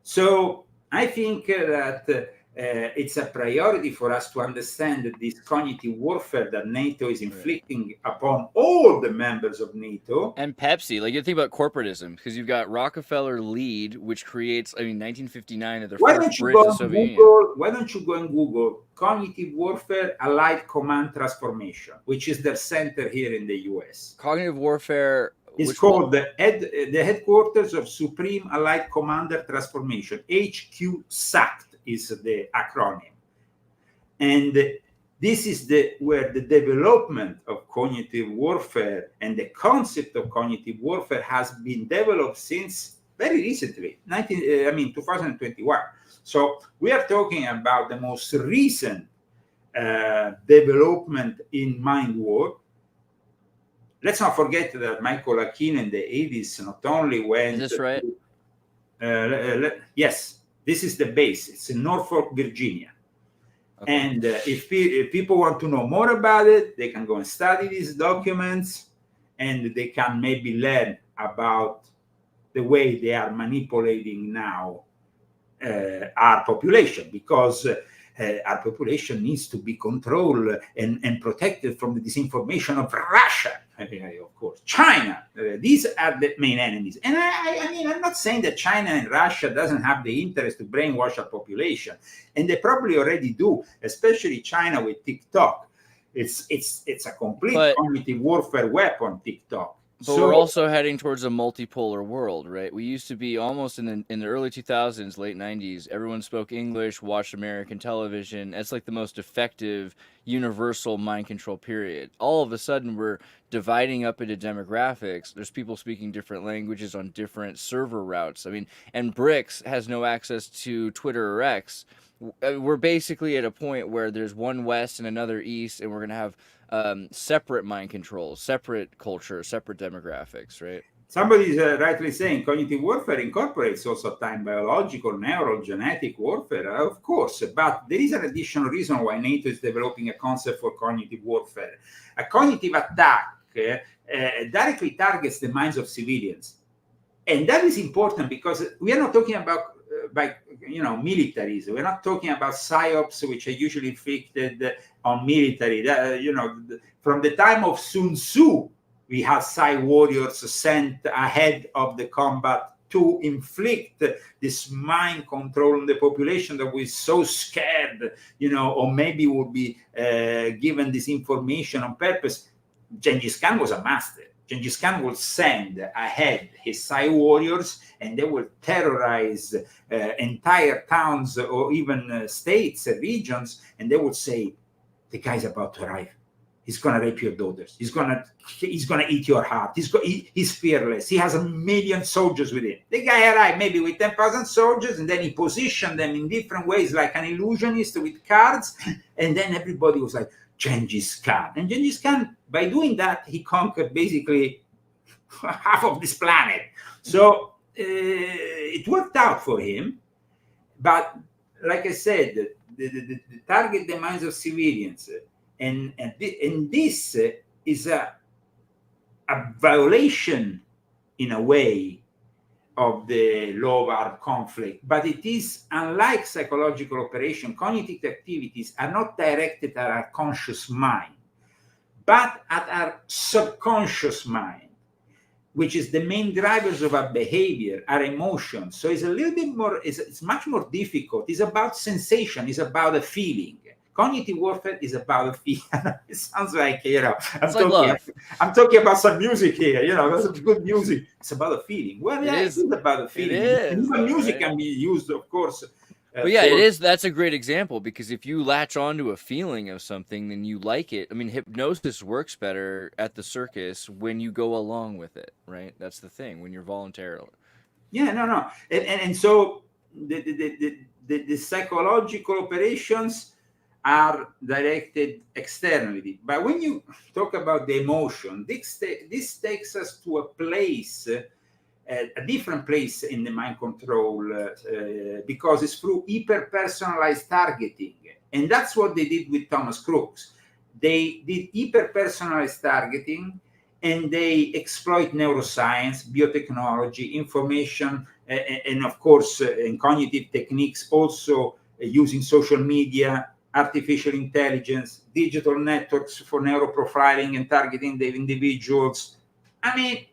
So I think that it's a priority for us to understand that this cognitive warfare that NATO is inflicting upon all the members of NATO. And Pepsi, like you think about corporatism, because you've got Rockefeller lead, which creates, 1959 at their first bridge to the Soviet Union. Why don't you go and Google Cognitive Warfare Allied Command Transformation, which is their center here in the US. Cognitive warfare. It's called the headquarters of Supreme Allied Commander Transformation, HQ SACT is the acronym. And this is where the development of cognitive warfare and the concept of cognitive warfare has been developed since very recently, 2021. So we are talking about the most recent development in mind war. Let's not forget that Michael Aquino in the 80s not only went... Is this right? Yes, this is the base. It's in Norfolk, Virginia. Okay. And if people want to know more about it, they can go and study these documents, and they can maybe learn about the way they are manipulating now our population, because our population needs to be controlled and protected from the disinformation of Russia, of course, China. These are the main enemies. And I mean, I'm not saying that China and Russia doesn't have the interest to brainwash our population, and they probably already do, especially China with TikTok. It's a complete cognitive warfare weapon, TikTok. But we're also heading towards a multipolar world, right? We used to be almost in the early 2000s, late 90s. Everyone spoke English, watched American television. It's like the most effective universal mind control period. All of a sudden, we're dividing up into demographics. There's people speaking different languages on different server routes. I mean, and BRICS has no access to Twitter or X. We're basically at a point where there's one West and another East, and we're going to have separate mind controls, separate culture, separate demographics, right? Somebody is rightly saying cognitive warfare incorporates also time biological, neurogenetic warfare, of course, but there is an additional reason why NATO is developing a concept for cognitive warfare. A cognitive attack directly targets the minds of civilians. And that is important because we are not talking about militaries. We're not talking about psyops, which are usually inflicted on military. From the time of Sun Tzu, we have psy warriors sent ahead of the combat to inflict this mind control on the population that was so scared, or maybe would be given this information on purpose. Genghis Khan was a master. Genghis Khan will send ahead his Psy warriors, and they will terrorize entire towns or even states, regions, and they will say, the guy's about to arrive. He's going to rape your daughters. He's going to eat your heart. He's fearless. He has 1 million soldiers with him. The guy arrived maybe with 10,000 soldiers, and then he positioned them in different ways like an illusionist with cards, and then everybody was like, Genghis Khan. And Genghis Khan, by doing that, he conquered basically half of this planet. So it worked out for him. But like I said, the target the minds of civilians. And this is a violation, in a way, of the law of armed conflict, but it is, unlike psychological operation, cognitive activities are not directed at our conscious mind, but at our subconscious mind, which is the main drivers of our behavior, our emotions. So it's a little bit more, it's much more difficult. It's about sensation, it's about a feeling. Cognitive warfare is about a feeling. It sounds like, I'm talking about some music here, that's good music. It's about a feeling. Well, yeah, it is about a feeling. And even music can be used, of course. But yeah, it is. That's a great example, because if you latch onto a feeling of something, then you like it. I mean, hypnosis works better at the circus when you go along with it, right? That's the thing, when you're voluntarily. Yeah, no. And so the psychological operations are directed externally. But when you talk about the emotion, this takes us to a place, a different place in the mind control, because it's through hyper-personalized targeting. And that's what they did with Thomas Crooks. They did hyper-personalized targeting, and they exploit neuroscience, biotechnology, information, and of course, in cognitive techniques, also using social media, artificial intelligence, digital networks for neuroprofiling and targeting the individuals. I mean,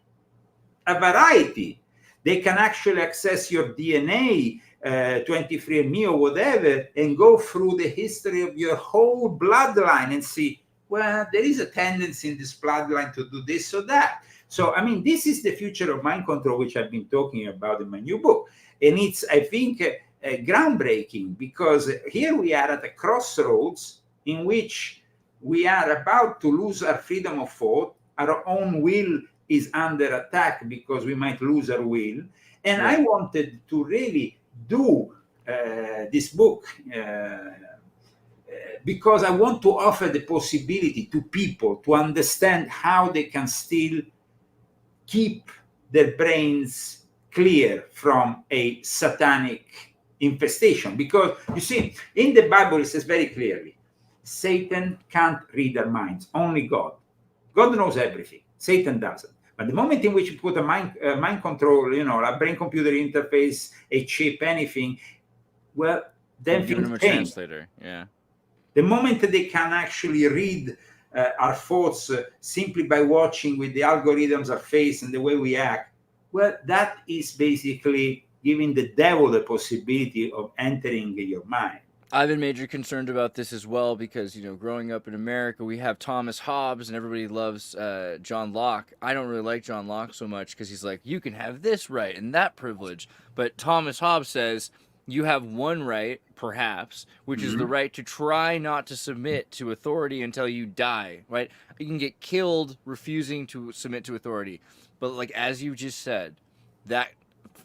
a variety. They can actually access your DNA, 23andMe or whatever, and go through the history of your whole bloodline and see, well, there is a tendency in this bloodline to do this or that. So, I mean, this is the future of mind control, which I've been talking about in my new book. And it's, I think, groundbreaking, because here we are at a crossroads in which we are about to lose our freedom of thought, our own will is under attack because we might lose our will. And I wanted to really do this book because I want to offer the possibility to people to understand how they can still keep their brains clear from a satanic infestation. Because you see, in the Bible it says very clearly, Satan can't read our minds, only God. God knows everything, Satan doesn't. But the moment in which you put a mind control, a brain-computer interface, a chip, anything, well, then Giving them a change. translator, yeah. The moment that they can actually read our thoughts simply by watching with the algorithms, our face, and the way we act, well, that is basically giving the devil the possibility of entering your mind. I've been major concerned about this as well because, growing up in America, we have Thomas Hobbes and everybody loves John Locke. I don't really like John Locke so much because he's like, you can have this right and that privilege. But Thomas Hobbes says you have one right, perhaps, which is the right to try not to submit to authority until you die, right? You can get killed refusing to submit to authority. But like, as you just said, that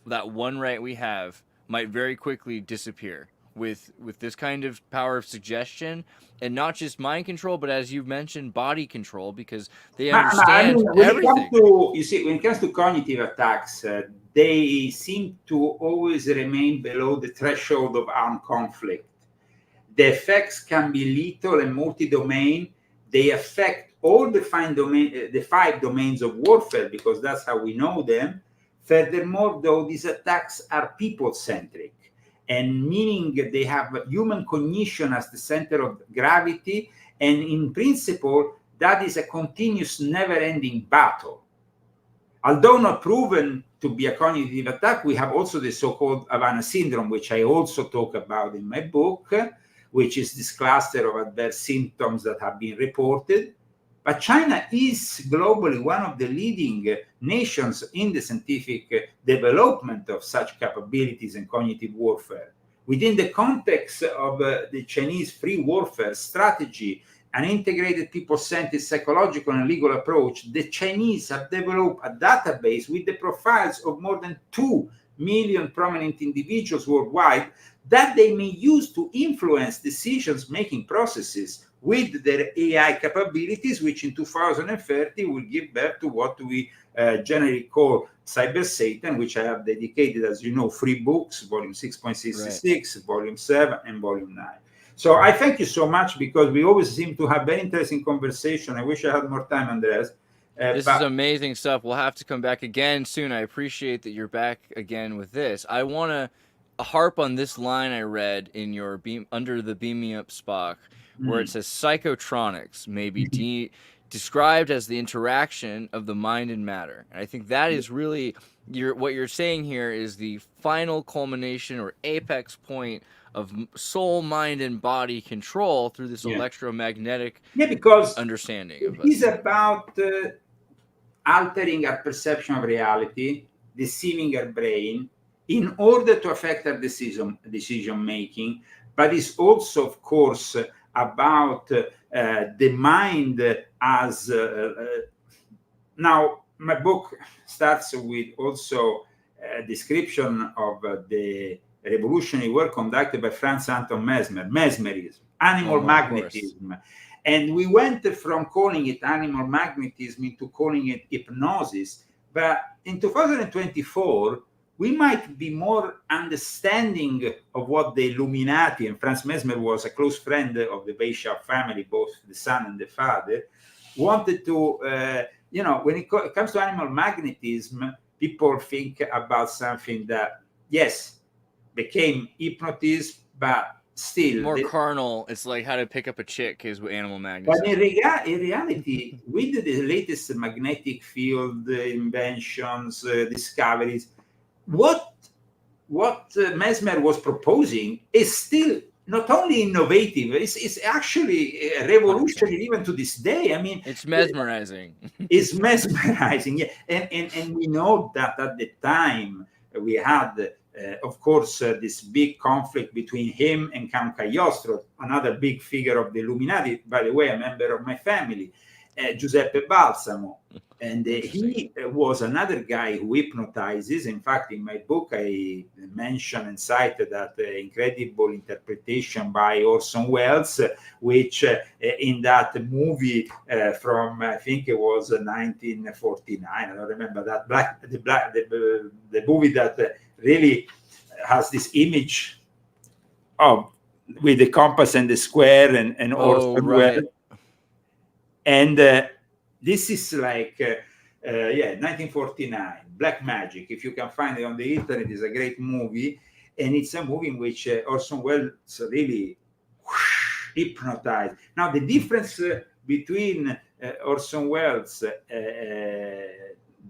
one right we have might very quickly disappear. With this kind of power of suggestion, and not just mind control, but as you've mentioned, body control, because they understand everything. When it comes to cognitive attacks, they seem to always remain below the threshold of armed conflict. The effects can be lethal and multi-domain. They affect all the 5 domains of warfare, because that's how we know them. Furthermore, though, these attacks are people-centric. And meaning they have human cognition as the center of gravity. And in principle, that is a continuous, never-ending battle. Although not proven to be a cognitive attack, we have also the so-called Havana syndrome, which I also talk about in my book, which is this cluster of adverse symptoms that have been reported. But China is globally one of the leading nations in the scientific development of such capabilities in cognitive warfare. Within the context of the Chinese free warfare strategy, an integrated people-centered psychological and legal approach, the Chinese have developed a database with the profiles of more than 2 million prominent individuals worldwide that they may use to influence decision-making processes with their AI capabilities, which in 2030 will give birth to what we generally call Cyber Satan, which I have dedicated, as you know, 3 books, volume 6.66, volume 7, and volume 9. So I thank you so much, because we always seem to have very interesting conversation. I wish I had more time, Andreas. This is amazing stuff. We'll have to come back again soon. I appreciate that you're back again with this. I want to harp on this line I read in your Under the Beam Me Up Spock, where it says psychotronics may be described as the interaction of the mind and matter. And I think that is really what you're saying here is the final culmination or apex point of soul, mind, and body control through this electromagnetic understanding of us. It is about altering our perception of reality, deceiving our brain in order to affect our decision making, but it's also, of course, about the mind as now my book starts with also a description of the revolutionary work conducted by Franz Anton mesmerism, animal magnetism. And we went from calling it animal magnetism into calling it hypnosis. But in 2024, we might be more understanding of what the Illuminati, and Franz Mesmer was a close friend of the Weishaupt family, both the son and the father, wanted to, when it comes to animal magnetism, people think about something that, yes, became hypnotism, but still more carnal. It's like how to pick up a chick is with animal magnetism. But in reality, with the latest magnetic field inventions, discoveries, what Mesmer was proposing is still not only innovative, it's actually revolutionary even to this day. I mean, it's mesmerizing. It's mesmerizing, yeah. And we know that at the time we had of course, this big conflict between him and Count Cagliostro, another big figure of the Illuminati, by the way, a member of my family, Giuseppe Balsamo. And he was another guy who hypnotizes. In fact, in my book, I mentioned and cited that incredible interpretation by Orson Welles, which in that movie from, I think it was 1949, I don't remember that, the movie that really has this image of with the compass and the square and Orson Welles. And this is like, 1949, Black Magic. If you can find it on the internet, it's a great movie. And it's a movie in which Orson Welles really hypnotized. Now, the difference between Orson Welles,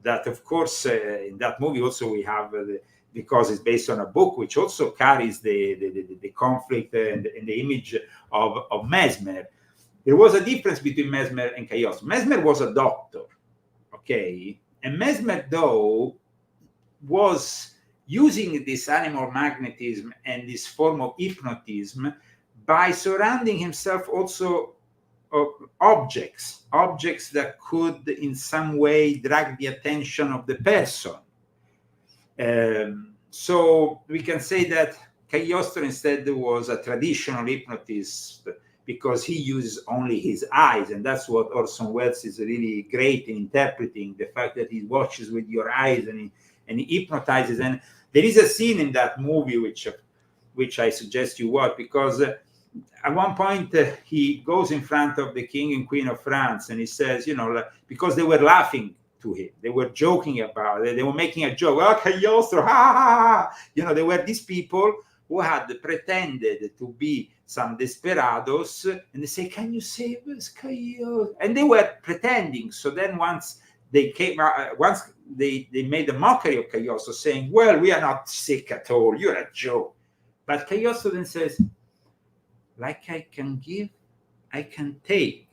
that of course, in that movie also we have, because it's based on a book, which also carries the conflict and the image of Mesmer. There was a difference between Mesmer and Cagliostro. Mesmer was a doctor, okay? And Mesmer, though, was using this animal magnetism and this form of hypnotism by surrounding himself also of objects that could in some way drag the attention of the person. So we can say that Cagliostro instead was a traditional hypnotist, because he uses only his eyes. And that's what Orson Welles is really great in interpreting, the fact that he watches with your eyes and he hypnotizes. And there is a scene in that movie which I suggest you watch, because at one point he goes in front of the King and Queen of France and he says, because they were laughing to him, they were joking about it, they were making a joke, Cagliostro, ha ha ha. There were these people who had pretended to be some desperados, and they say, "Can you save us, Cagliostro?" And they were pretending. So then once they came out, once they made a mockery of Cagliostro, saying, "Well, we are not sick at all, you're a joke." But Cagliostro then says, "Like I can give, I can take."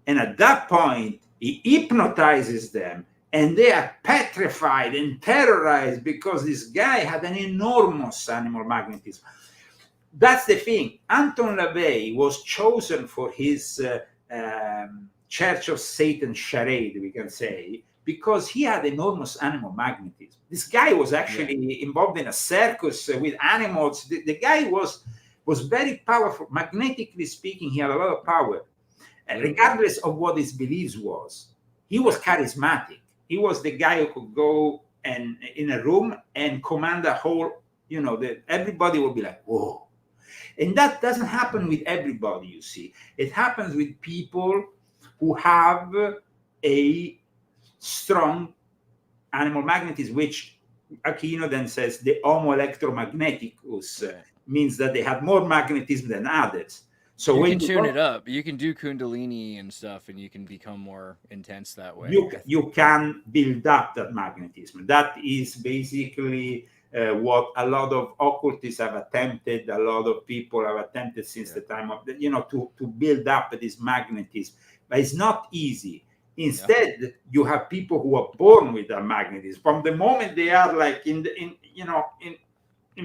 And at that point, he hypnotizes them, and they are petrified and terrorized because this guy had an enormous animal magnetism. That's the thing. Anton LaVey was chosen for his Church of Satan charade, we can say, because he had enormous animal magnetism. This guy was actually involved in a circus with animals. The guy was very powerful. Magnetically speaking, he had a lot of power. And regardless of what his beliefs was, he was charismatic. He was the guy who could go and in a room and command a whole, everybody would be like, whoa. And that doesn't happen with everybody, you see. It happens with people who have a strong animal magnetism, which Aquino then says the homo electromagneticus means that they have more magnetism than others. So you when can tune it up. You can do Kundalini and stuff, and you can become more intense that way. You can build up that magnetism. That is basically what a lot of occultists have attempted. A lot of people have attempted since the time of to build up this magnetism, but it's not easy. Instead, you have people who are born with that magnetism. From the moment they are like in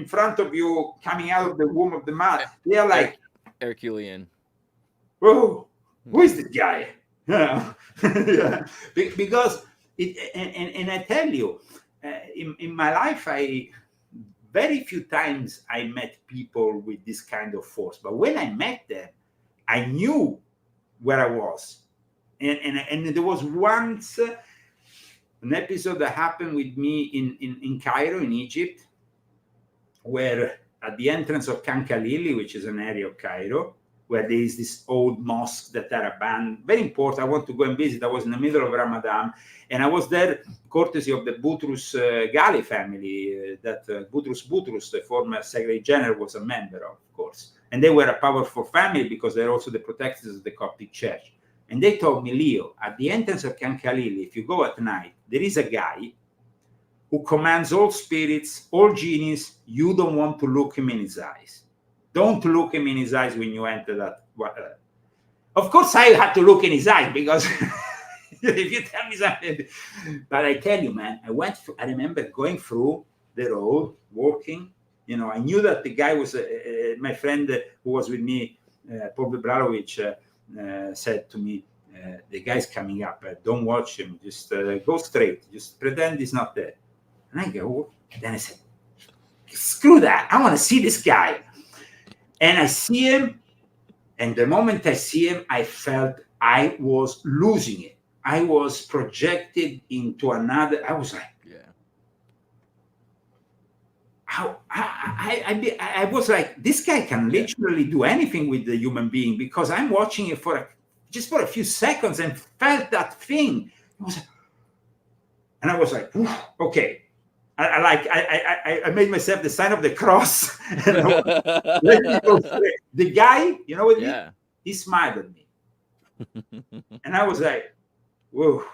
front of you, coming out of the womb of the mother, they are like Herculean. Whoa, who is this guy? Because and I tell you, in my life, very few times I met people with this kind of force. But when I met them, I knew where I was. And there was once an episode that happened with me in Cairo, in Egypt, where at the entrance of Khan Khalili, which is an area of Cairo, where there is this old mosque that are abandoned, very important. I want to go and visit. I was in the middle of Ramadan, and I was there courtesy of the Butrus Gali family, that Butrus, the former Secretary General, was a member of course. And they were a powerful family because they're also the protectors of the Coptic Church. And they told me, Leo, at the entrance of Khan Khalili, if you go at night, there is a guy who commands all spirits, all genies. You don't want to look him in his eyes. Don't look him in his eyes when you enter that. Of course, I had to look in his eyes because if you tell me something. But I tell you, man, I remember going through the road, walking. You know, I knew that the guy was my friend who was with me, Paul Bebralovich, said to me, the guy's coming up. Don't watch him. Just go straight. Just pretend he's not there. And I go, then I said, screw that. I want to see this guy. And I see him. And the moment I see him, I felt I was losing it. I was projected into another. I was like, I was like, this guy can literally do anything with the human being, because I'm watching it just for a few seconds and felt that thing. And I was like, okay. I made myself the sign of the cross. The guy, you know what he did? He smiled at me. And I was like, whoa.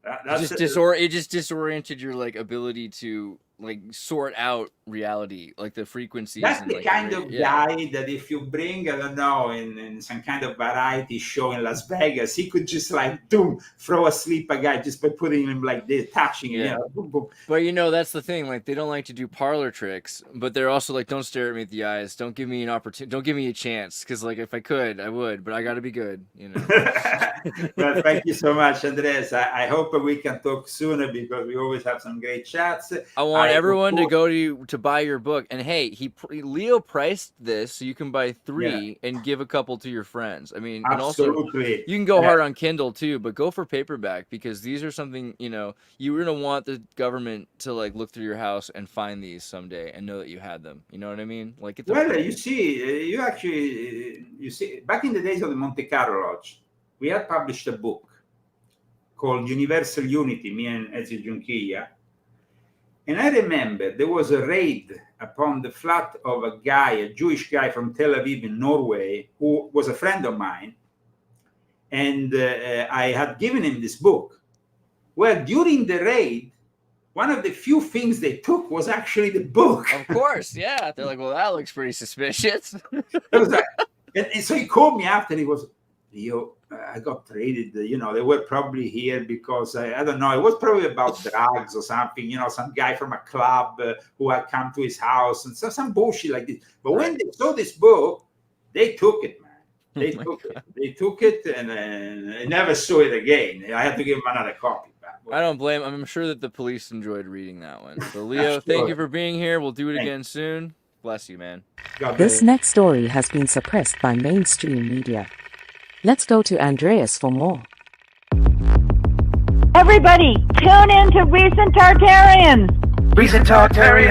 It just disoriented your like ability to like sort out reality, like the frequencies. That's and, the like, kind of guy that if you bring, I don't know, in some kind of variety show in Las Vegas, he could just like throw asleep a guy just by putting him like this, touching him. You know, boom, boom. But you know, that's the thing. Like, they don't like to do parlor tricks, but they're also like, don't stare at me with the eyes. Don't give me an opportunity. Don't give me a chance. Because like, if I could, I would. But I got to be good. You know. Well, thank you so much, Andres. I hope we can talk sooner, because we always have some great chats. I want everyone to go to buy your book. And hey, Leo priced this so you can buy 3 and give a couple to your friends. I mean, absolutely. And also you can go hard on Kindle too, but go for paperback, because these are something, you know, you're gonna want the government to like look through your house and find these someday and know that you had them. You know what I mean? Like, you see, back in the days of the Monte Carlo Lodge, we had published a book called Universal Unity, me and Ezio Giunchiglia. And I remember there was a raid upon the flat of a guy, a Jewish guy from Tel Aviv in Norway, who was a friend of mine. And I had given him this book. Well, during the raid, one of the few things they took was actually the book. Of course, yeah. They're like, well, that looks pretty suspicious. And so he called me after. He was, Leo, I got traded. You know, they were probably here because I don't know. It was probably about drugs or something. You know, some guy from a club who had come to his house and some bullshit like this. But when they saw this book, they took it, man. They took it. They took it, and I never saw it again. I had to give them another copy back. I don't blame. I'm sure that the police enjoyed reading that one. So, Leo, thank you for being here. We'll do it again soon. Bless you, man. This next story has been suppressed by mainstream media. Let's go to Andreas for more. Everybody, tune in to Recent Tartarians. Recent Tartarians.